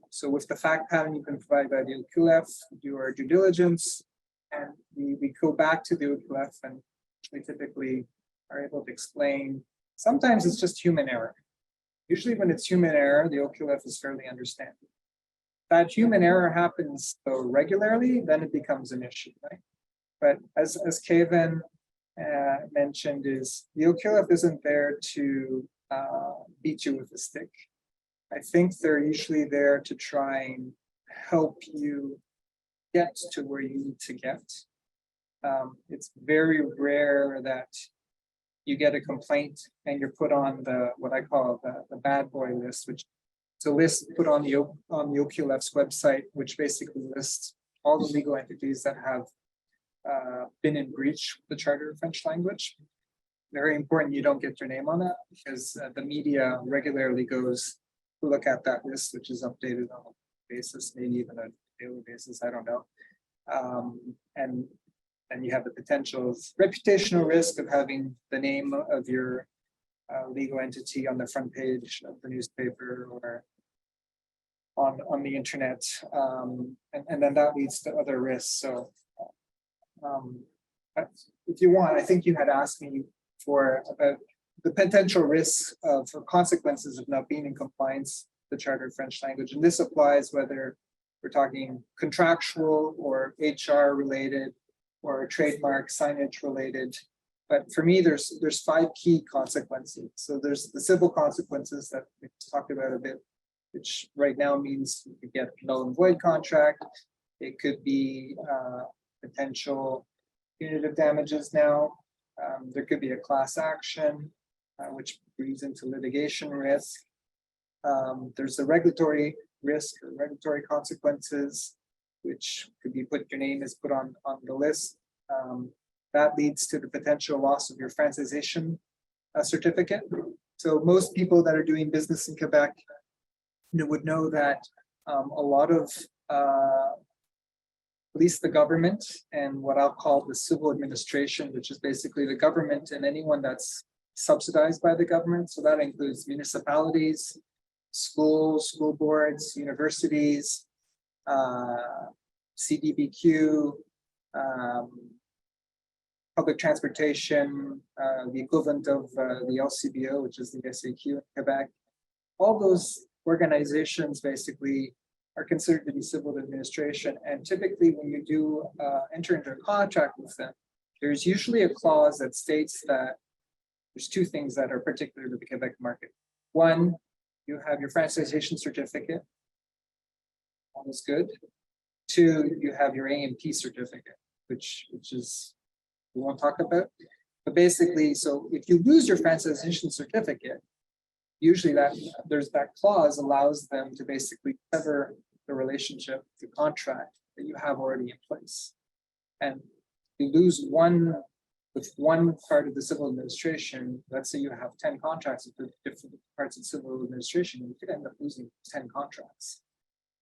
So with the fact pattern you can provide by the OQLF, we do our due diligence, and we go back to the OQLF, and we typically are able to explain. Sometimes it's just human error. Usually when it's human error, the OQLF is fairly understanding. If that human error happens so regularly, then it becomes an issue, right? But as Kevin mentioned, is the OQLF isn't there to beat you with a stick. I think they're usually there to try and help you get to where you need to get. It's very rare that you get a complaint and you're put on what I call the bad boy list, which is a list put on the OQLF's website, which basically lists all the legal entities that have been in breach of the Charter of French language. Very important you don't get your name on that, because the media regularly goes to look at that list, which is updated on a basis, maybe even a daily basis, I don't know. And you have the potential of reputational risk of having the name of your legal entity on the front page of the newspaper or on the internet, and then that leads to other risks. So if you want, I think you had asked me about the potential risks of or consequences of not being in compliance with the Charter of French language, and this applies whether we're talking contractual or HR related or trademark signage related. But for me, there's 5 key consequences. So there's the civil consequences that we talked about a bit, which right now means you could get null and void contract. It could be potential punitive damages now. There could be a class action, which breeds into litigation risk. There's the regulatory risk or regulatory consequences, which could be your name is put on the list. That leads to the potential loss of your franchisation certificate. So most people that are doing business in Quebec would know that a lot of at least the government and what I'll call the civil administration, which is basically the government and anyone that's subsidized by the government. So that includes municipalities, schools, school boards, universities, CDBQ, public transportation, the equivalent of the LCBO, which is the SAQ in Quebec. All those organizations basically are considered to be civil administration. And typically when you do enter into a contract with them, there's usually a clause that states that there's 2 things that are particular to the Quebec market. One, you have your franchisation certificate. All is good. 2, you have your AMP certificate, which is, we won't talk about. But basically, so if you lose your franchisation certificate, usually there's that clause allows them to basically sever the relationship, the contract that you have already in place. And you lose one part of the civil administration. Let's say you have 10 contracts with different parts of civil administration, you could end up losing 10 contracts.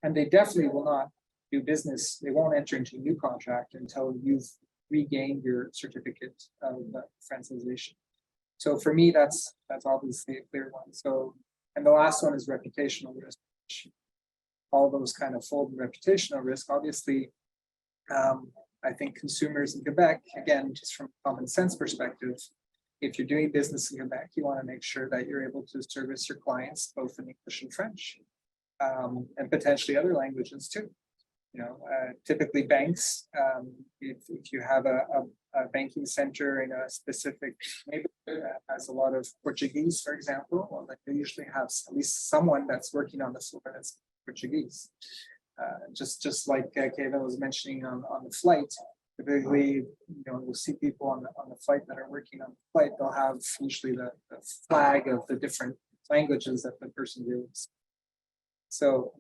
And they definitely will not do business. They won't enter into a new contract until you've regained your certificate of franchisation. So for me, that's obviously a clear one. So, and the last one is reputational risk. All those kind of fold in reputational risk. Obviously, I think consumers in Quebec, again, just from a common sense perspective, if you're doing business in Quebec, you want to make sure that you're able to service your clients both in English and French, and potentially other languages too. Typically banks, if you have a banking center in a specific neighborhood that has a lot of Portuguese, for example, well, they usually have at least someone that's working on the floor that's Portuguese. Just like Kevin was mentioning on the flight, typically, you'll see people on the flight that are working on the flight, they'll have usually the flag of the different languages that the person uses. So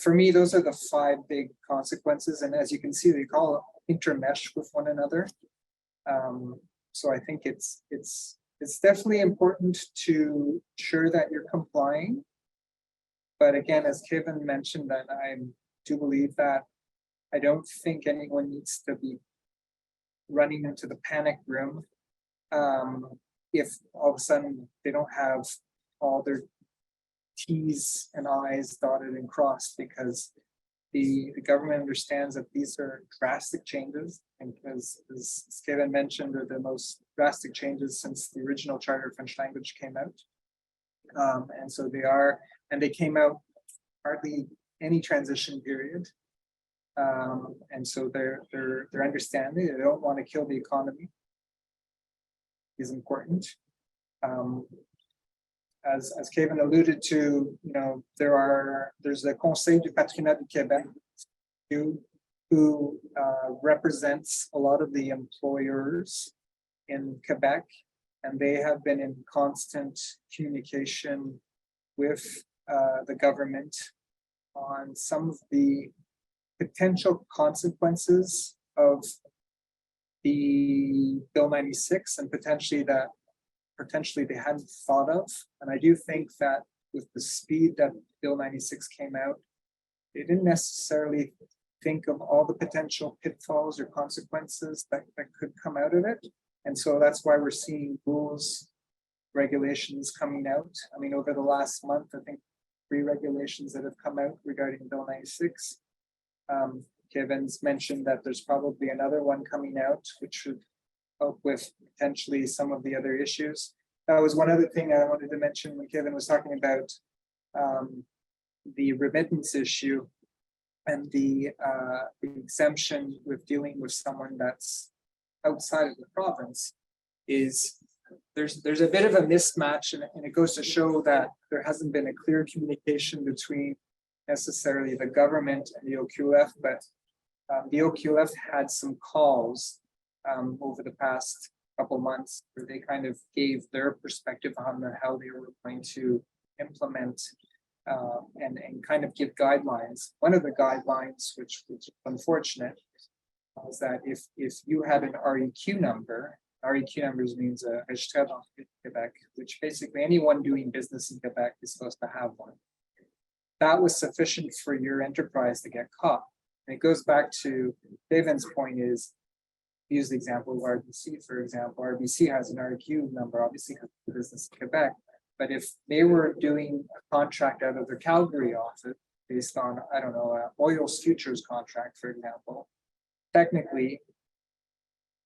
for me, those are the 5 big consequences. And as you can see, they all intermesh with one another. So I think it's it's definitely important to ensure that you're complying. But again, as Kevin mentioned, that I do believe that I don't think anyone needs to be running into the panic room if all of a sudden they don't have all their T's and I's dotted and crossed, because the government understands that these are drastic changes, and as Kevin mentioned, are the most drastic changes since the original Charter of French Language came out. And so they are, and they came out hardly any transition period. And so they're understanding, they don't want to kill the economy is important. As Kevin alluded to, there's the Conseil du Patronat du Québec who represents a lot of the employers in Quebec, and they have been in constant communication with the government on some of the potential consequences of the Bill 96 and potentially they hadn't thought of. And I do think that with the speed that Bill 96 came out, they didn't necessarily think of all the potential pitfalls or consequences that could come out of it. And so that's why we're seeing rules, regulations coming out. I mean, over the last month, I think 3 regulations that have come out regarding Bill 96. Kevin's mentioned that there's probably another one coming out, which should help with potentially some of the other issues. That was one other thing I wanted to mention when Kevin was talking about the remittance issue and the exemption with dealing with someone that's outside of the province. Is there's a bit of a mismatch, and it goes to show that there hasn't been a clear communication between necessarily the government and the OQF, but the OQF had some calls over the past couple months where they kind of gave their perspective on how they were going to implement and kind of give guidelines. One of the guidelines, which is unfortunate, was that if you had an REQ number, REQ numbers means a registraire d'entreprise Québec, which basically anyone doing business in Quebec is supposed to have one. That was sufficient for your enterprise to get caught. And it goes back to David's point is, use the example of RBC, for example. RBC has an REQ number, obviously because of business in Quebec. But if they were doing a contract out of their Calgary office based on, I don't know, oil's futures contract, for example, technically,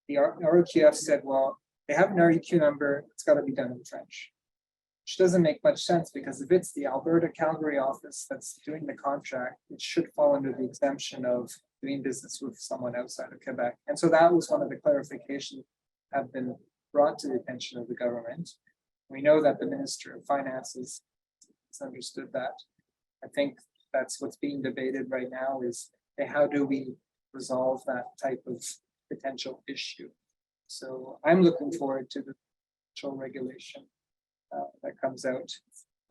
the ROQF said, well, they have an REQ number, it's got to be done in French. Which doesn't make much sense, because if it's the Alberta Calgary office that's doing the contract, it should fall under the exemption of doing business with someone outside of Quebec. And so that was one of the clarifications that have been brought to the attention of the government. We know that the Minister of Finances has understood that. I think that's what's being debated right now is, hey, how do we resolve that type of potential issue? So I'm looking forward to the potential regulation that comes out,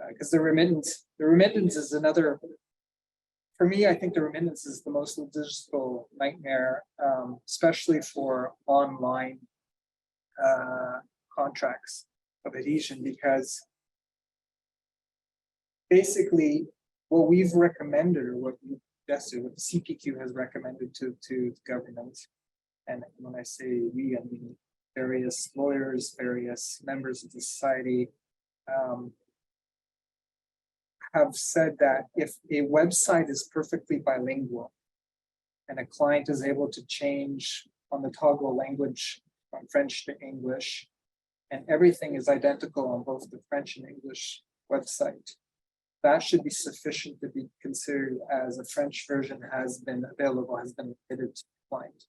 because the remittance is another, for me, I think the remittance is the most logistical nightmare, especially for online contracts of adhesion, because basically what we've recommended, or what we suggested, what the CPQ has recommended to the government, and when I say we, I mean various lawyers, various members of the society, have said that if a website is perfectly bilingual and a client is able to change on the toggle language from French to English, and everything is identical on both the French and English website, that should be sufficient to be considered as a French version has been available, has been admitted to the client.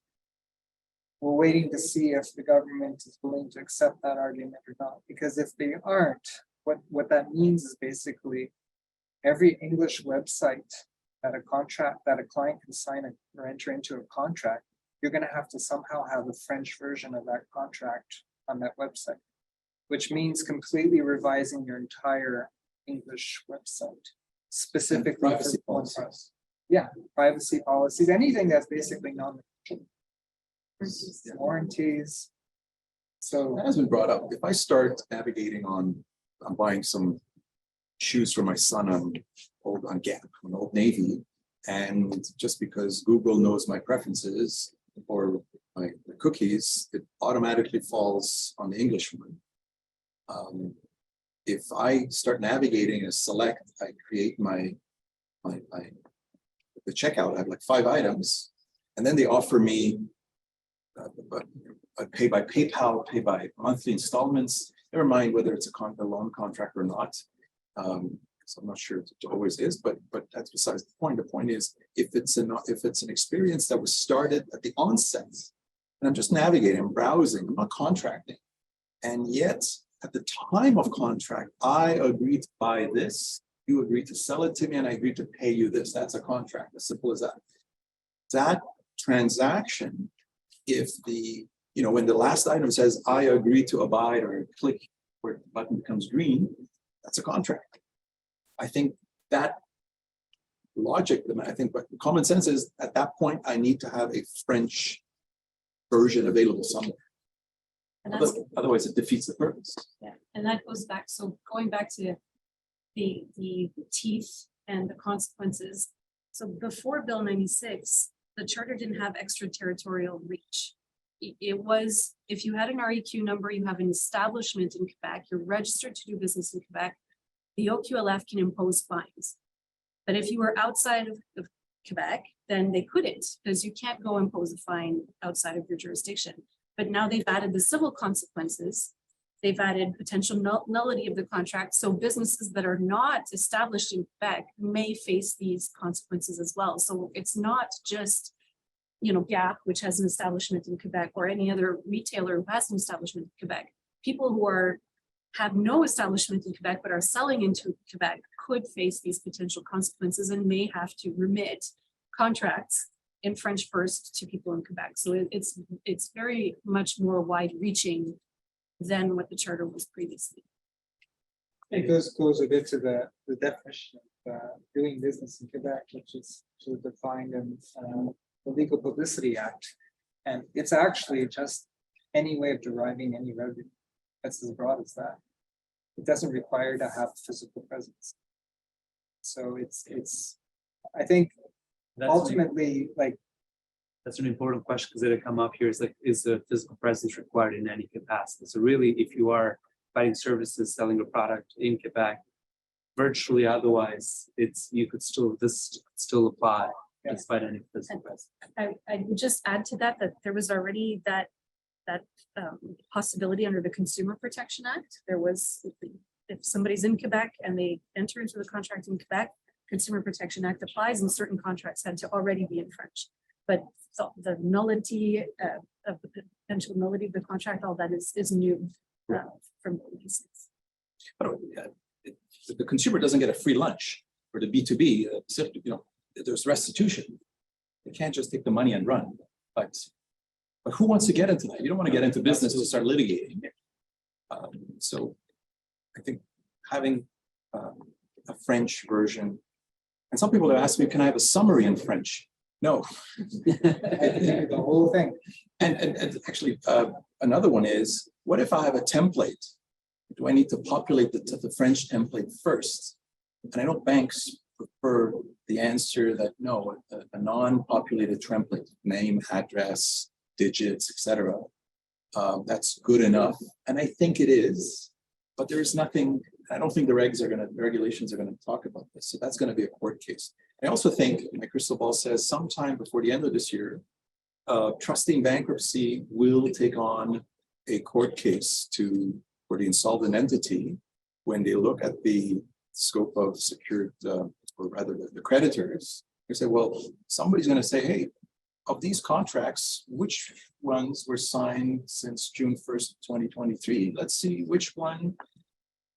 We're waiting to see if the government is willing to accept that argument or not, because if they aren't, what that means is basically every English website that a client can sign or enter into a contract, you're going to have to somehow have a French version of that contract on that website, which means completely revising your entire English website, specifically for policies. Yeah, privacy policies, anything that's basically non-negotiable. Warranties, So That has been brought up. If I start navigating I'm buying some shoes for my son on Gap, on Old Navy, and just because Google knows my preferences or my cookies, it automatically falls on the English one. If I start navigating a select, I create the checkout. I have like 5 items, and then they offer me pay by PayPal, pay by monthly installments. Never mind whether it's a loan contract or not. So I'm not sure it always is, but that's besides the point. The point is, if it's an experience that was started at the onset, and I'm just navigating, I'm browsing, I'm not contracting, and yet at the time of contract, I agreed to buy this, you agreed to sell it to me, and I agreed to pay you this. That's a contract, as simple as that. That transaction, if when the last item says I agree to abide, or click where the button becomes green, that's a contract. I think that logic, but common sense is at that point, I need to have a French version available somewhere. And that's, Otherwise, it defeats the purpose. yeah, and that goes back, so going back to the teeth and the consequences. So before Bill 96, the charter didn't have extraterritorial reach. It was, if you had an REQ number, you have an establishment in Quebec, you're registered to do business in Quebec, the OQLF can impose fines. But if you were outside of Quebec, then they couldn't, because you can't go impose a fine outside of your jurisdiction. But now they've added the civil consequences. They've added potential nullity of the contract. So businesses that are not established in Quebec may face these consequences as well. So it's not just, Gap, which has an establishment in Quebec, or any other retailer who has an establishment in Quebec. People who have no establishment in Quebec but are selling into Quebec could face these potential consequences and may have to remit contracts in French first to people in Quebec. So it's very much more wide-reaching than what the charter was previously. it goes a bit to the definition of doing business in Quebec, which is defined in the Legal Publicity Act. And it's actually just any way of deriving any revenue. That's as broad as that. It doesn't require to have physical presence. So it's I think ultimately, That's an important question, because it'll come up here, is the physical presence required in any capacity? So really, if you are providing services, selling a product in Quebec, virtually otherwise, this could still apply despite any physical presence. I would just add to that there was already that possibility under the Consumer Protection Act. There was, if somebody's in Quebec and they enter into the contract in Quebec, Consumer Protection Act applies, and certain contracts had to already be in French. But the nullity of the potential nullity of the contract, all that is new from the But the consumer doesn't get a free lunch, or the B2B, there's restitution. They can't just take the money and run. But who wants to get into that? You don't want to get into business to start litigating. So I think having a French version, and some people have asked me, can I have a summary in French? No. the whole thing. And actually, another one is, what if I have a template? Do I need to populate the French template first? And I know banks prefer the answer that no, a non-populated template, name, address, digits, etc. That's good enough, and I think it is. But there's nothing. I don't think the regulations are going to talk about this. So that's going to be a court case. I also think my crystal ball says sometime before the end of this year, trustee in bankruptcy will take on a court case for the insolvent entity when they look at the scope of secured, or rather the creditors. They say, well, somebody's going to say, hey, of these contracts, which ones were signed since June 1st, 2023? Let's see which one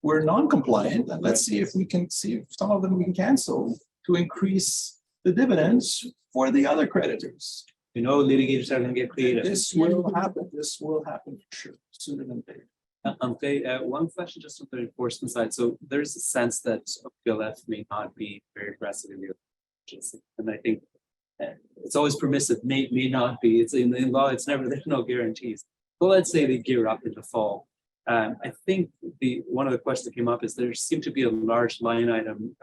were non-compliant, and let's see if we can see if some of them we can cancel to increase the dividends for the other creditors. Litigators are going to get creative. This will happen. This will happen for sure, sooner than later. Okay, one question just on the enforcement side. So there's a sense that OQLF may not be very aggressive in the agency, and I think it's always permissive. May not be. It's in law. It's never. There's no guarantees. well, let's say they gear up in the fall. I think one of the questions that came up is there seemed to be a large line item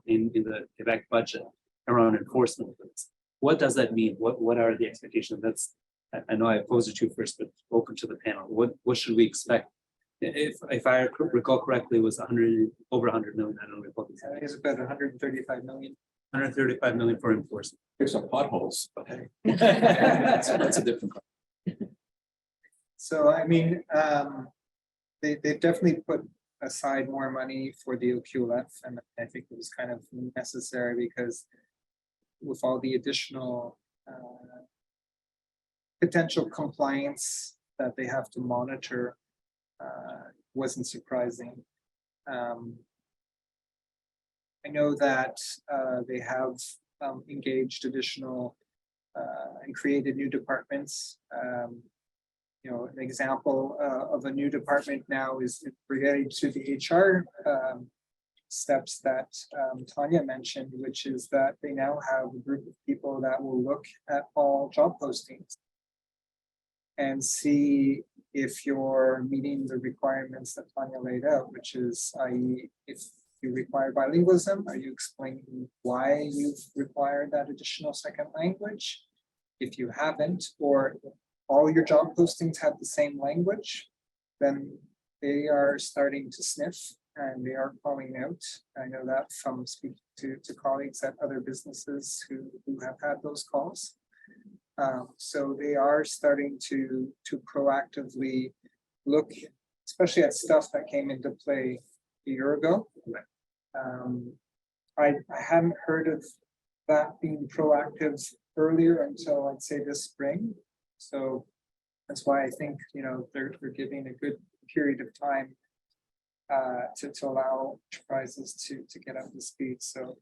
in the Quebec budget around enforcement. What does that mean? What are the expectations? I know I posed it to you first, but open to the panel. What should we expect? If I recall correctly, it was over 100 million. I don't recall. It's about 135 million. 135 million for enforcement. There's some potholes, but hey, that's a different. So I mean, they've definitely put aside more money for the OQLF, and I think it was kind of necessary because with all the additional potential compliance that they have to monitor, wasn't surprising. I know that they have engaged additional and created new departments. An example of a new department now is related to the HR steps that Tanya mentioned, which is that they now have a group of people that will look at all job postings and see if you're meeting the requirements that Tanya laid out, which is, i.e., if you require bilingualism, are you explaining why you've required that additional second language? If you haven't, or all your job postings have the same language, then they are starting to sniff and they are calling out. I know that from speaking to colleagues at other businesses who have had those calls. So they are starting to proactively look, especially at stuff that came into play a year ago. I hadn't heard of that being proactive earlier until I'd say this spring. So that's why I think, they're giving a good period of time to allow enterprises to get up to speed. So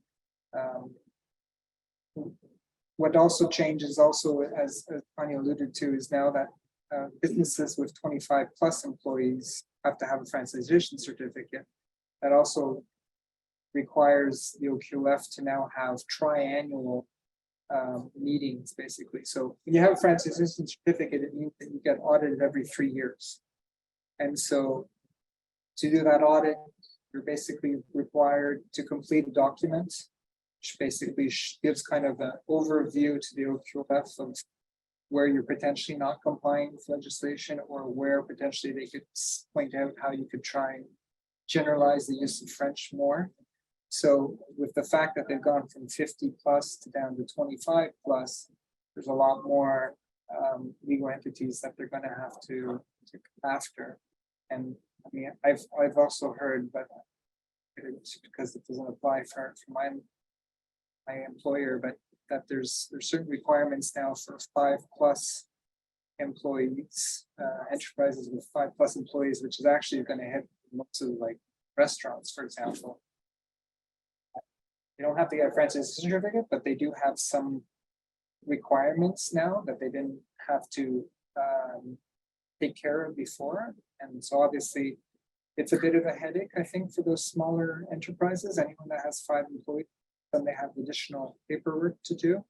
what also changes also, as Tanya alluded to, is now that businesses with 25 plus employees have to have a francisation certificate. That also requires the OQLF to now have triannual meetings, basically. So when you have a francisation certificate, it means that you get audited every 3 years. And so to do that audit, you're basically required to complete a document, which basically gives kind of an overview to the OQLF of where you're potentially not complying with legislation, or where potentially they could point out how you could try and generalize the use of French more. So with the fact that they've gone from 50 plus to down to 25 plus, there's a lot more legal entities that they're going to have to come after. And I mean, I've also heard, but it's because it doesn't apply for my employer, but that there's certain requirements now for 5 plus employees, enterprises with 5 plus employees, which is actually going to hit most of like restaurants, for example. They don't have to get a francisation certificate, but they do have some requirements now that they didn't have to take care of before. And so obviously it's a bit of a headache, I think, for those smaller enterprises. Anyone that has 5 employees, then they have additional paperwork to do.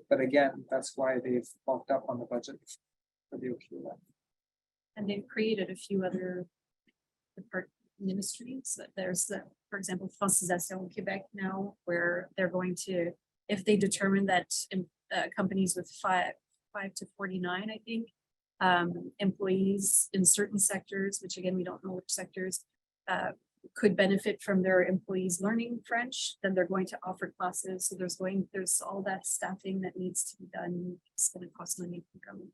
But again, that's why they've bulked up on the budget for the OQLF. And they've created a few other department ministries. There's the, for example, Francisation Québec now, where they're going to, if they determine that companies with 5 to 49, I think, employees in certain sectors, which again, we don't know which sectors, could benefit from their employees learning French, then they're going to offer classes. So there's all that staffing that needs to be done. It's going to cost money for government.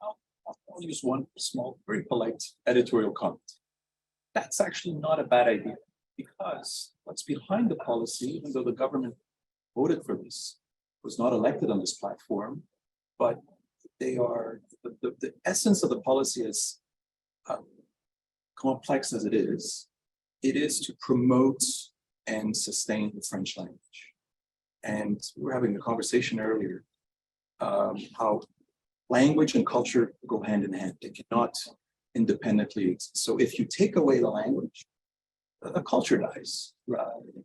I'll use one small, very polite editorial comment. That's actually not a bad idea, because what's behind the policy, even though the government voted for this, was not elected on this platform, but they are, the essence of the policy is complex as it is to promote and sustain the French language. And we were having a conversation earlier, how language and culture go hand in hand. They cannot independently exist. So if you take away the language, the culture dies.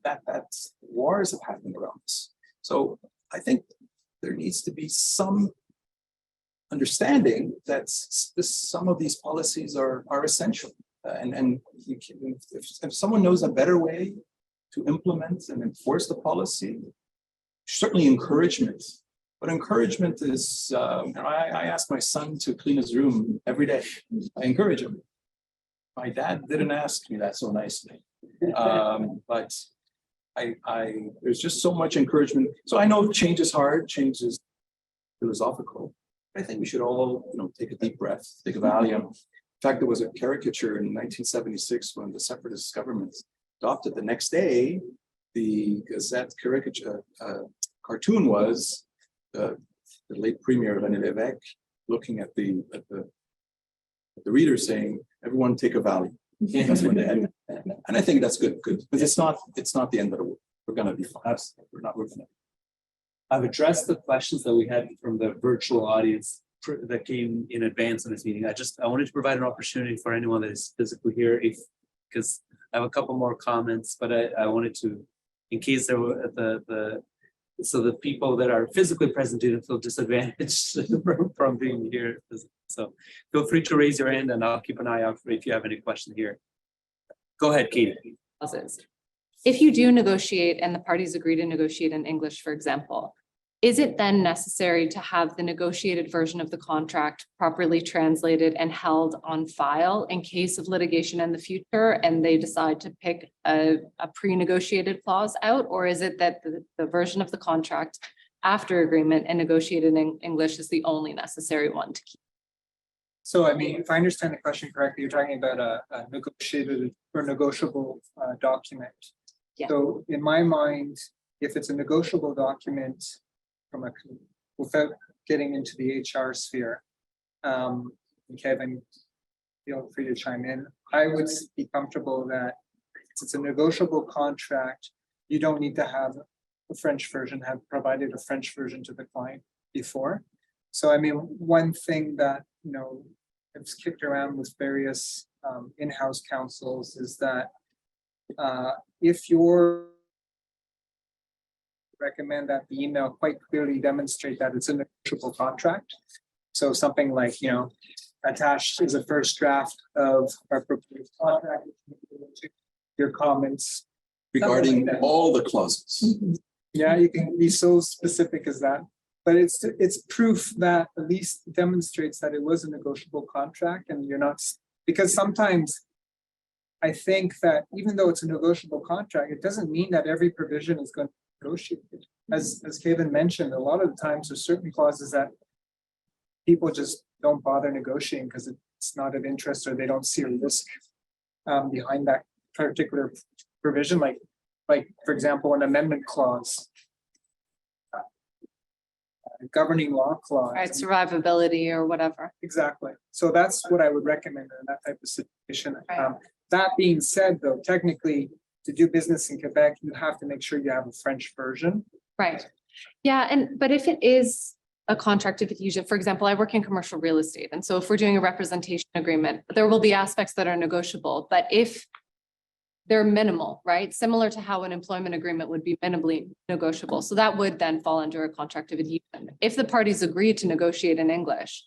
That's wars have happened around us. So I think there needs to be some understanding that some of these policies are essential. And if someone knows a better way to implement and enforce the policy, certainly encouragement. But encouragement is, I ask my son to clean his room every day. I encourage him. My dad didn't ask me that so nicely. But there's just so much encouragement. So I know change is hard, change is philosophical. I think we should all, take a deep breath, take a Valium. In fact, there was a caricature in 1976 when the separatist government adopted. The next day, the Gazette caricature cartoon was the late premier René Lévesque looking at the reader saying, "Everyone take a Valium." That's what they had. And I think that's good, because it's not the end of the world. We're gonna be fine. We're gonna. I've addressed the questions that we had from the virtual audience that came in advance of this meeting. I wanted to provide an opportunity for anyone that is physically here, because I have a couple more comments, but I wanted to, in case there were so the people that are physically present didn't feel disadvantaged from being here. So feel free to raise your hand and I'll keep an eye out for if you have any question here. Go ahead, Katie. If you do negotiate and the parties agree to negotiate in English, for example, is it then necessary to have the negotiated version of the contract properly translated and held on file in case of litigation in the future and they decide to pick a pre-negotiated clause out? Or is it that the version of the contract after agreement and negotiated in English is the only necessary one to keep? So, I mean, if I understand the question correctly, you're talking about a negotiated or negotiable document. Yeah. So in my mind, if it's a negotiable document without getting into the HR sphere, Kevin, feel free to chime in. I would be comfortable that if it's a negotiable contract, you don't need to have a French version, have provided a French version to the client before. So, I mean, one thing that, it's kicked around with various in-house counsels is that if you're recommend that the email quite clearly demonstrate that it's a negotiable contract. So something like, attached is a first draft of our proposed contract, your comments Regarding all the clauses. Yeah, you can be so specific as that. But it's proof that at least demonstrates that it was a negotiable contract and you're not, because sometimes I think that even though it's a negotiable contract, it doesn't mean that every provision is going to be negotiated. As Kevin mentioned, a lot of the times there's certain clauses that people just don't bother negotiating because it's not of interest or they don't see a risk behind that particular provision. Like for example, an amendment clause. Governing law clause. Right, survivability or whatever. Exactly. So that's what I would recommend in that type of situation. Right. That being said, though, technically, to do business in Quebec, you have to make sure you have a French version. Right. Yeah, but if it is a contract of adhesion, for example, I work in commercial real estate. And so if we're doing a representation agreement, there will be aspects that are negotiable, but if they're minimal, right? Similar to how an employment agreement would be minimally negotiable. So that would then fall under a contract of adhesion. If the parties agree to negotiate in English,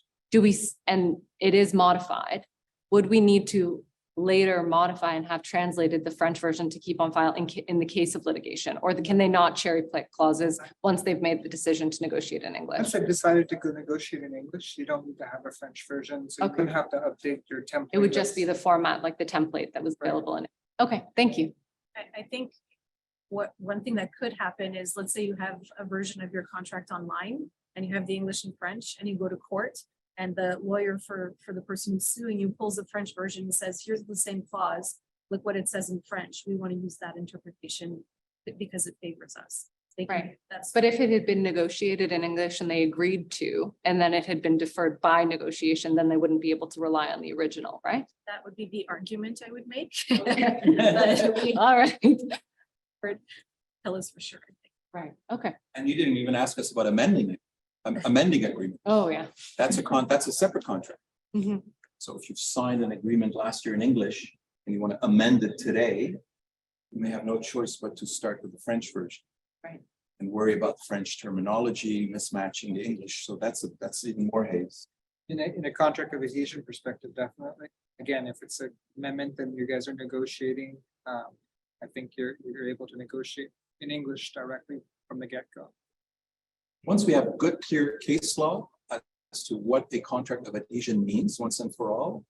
and it is modified, would we need to later modify and have translated the French version to keep on file in the case of litigation? Or can they not cherry pick clauses once they've made the decision to negotiate in English? Once I've decided to go negotiate in English, you don't need to have a French version. So you don't have to update your template. It would just be the format, like the template that was available in it. Okay, thank you. I think one thing that could happen is, let's say you have a version of your contract online and you have the English and French and you go to court and the lawyer for the person who's suing you pulls the French version and says, here's the same clause, look what it says in French. We want to use that interpretation because it favors us. Right. But if it had been negotiated in English and they agreed to, and then it had been deferred by negotiation, then they wouldn't be able to rely on the original, right? That would be the argument I would make. All right. Tell us for sure. Right, okay. And you didn't even ask us about amending agreement. Oh, yeah. That's a separate contract. Mhm. So if you've signed an agreement last year in English and you want to amend it today, you may have no choice but to start with the French version. Right. and worry about French terminology, mismatching the English. So that's even more haze. In a contract of adhesion perspective, definitely. Again, if it's an amendment and you guys are negotiating, I think you're able to negotiate in English directly from the get-go. Once we have good, clear case law as to what a contract of adhesion means once and for all,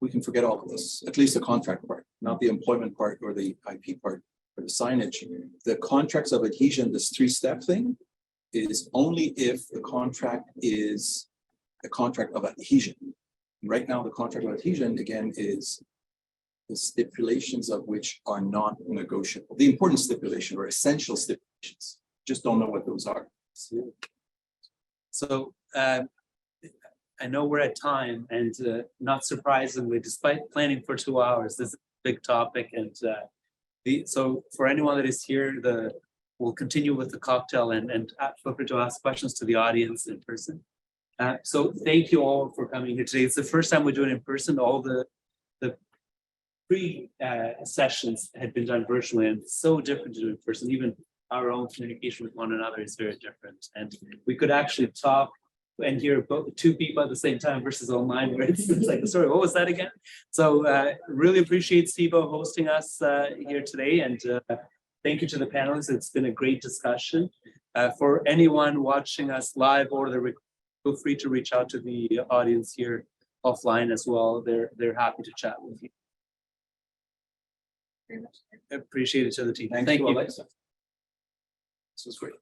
we can forget all of this, at least the contract part, not the employment part or the IP part or the signage. The contracts of adhesion, this three-step thing, is only if the contract is a contract of adhesion. Right now, the contract of adhesion, again, is the stipulations of which are not negotiable. The important stipulation or essential stipulations, just don't know what those are. So I know we're at time, and not surprisingly, despite planning for 2 hours, this is a big topic. And so for anyone that is here, we'll continue with the cocktail and feel free to ask questions to the audience in person. So thank you all for coming here today. It's the first time we do it in person. All the pre-sessions had been done virtually, and it's so different to do in person. Even our own communication with one another is very different. And we could actually talk and hear both two people at the same time versus online, where it's like, sorry, what was that again? So really appreciate Cboe hosting us here today, and thank you to the panelists. It's been a great discussion. For anyone watching us live or the recording, feel free to reach out to the audience here offline as well. They're happy to chat with you. Appreciate it to the team. Thank you, you. Alexa. This was great.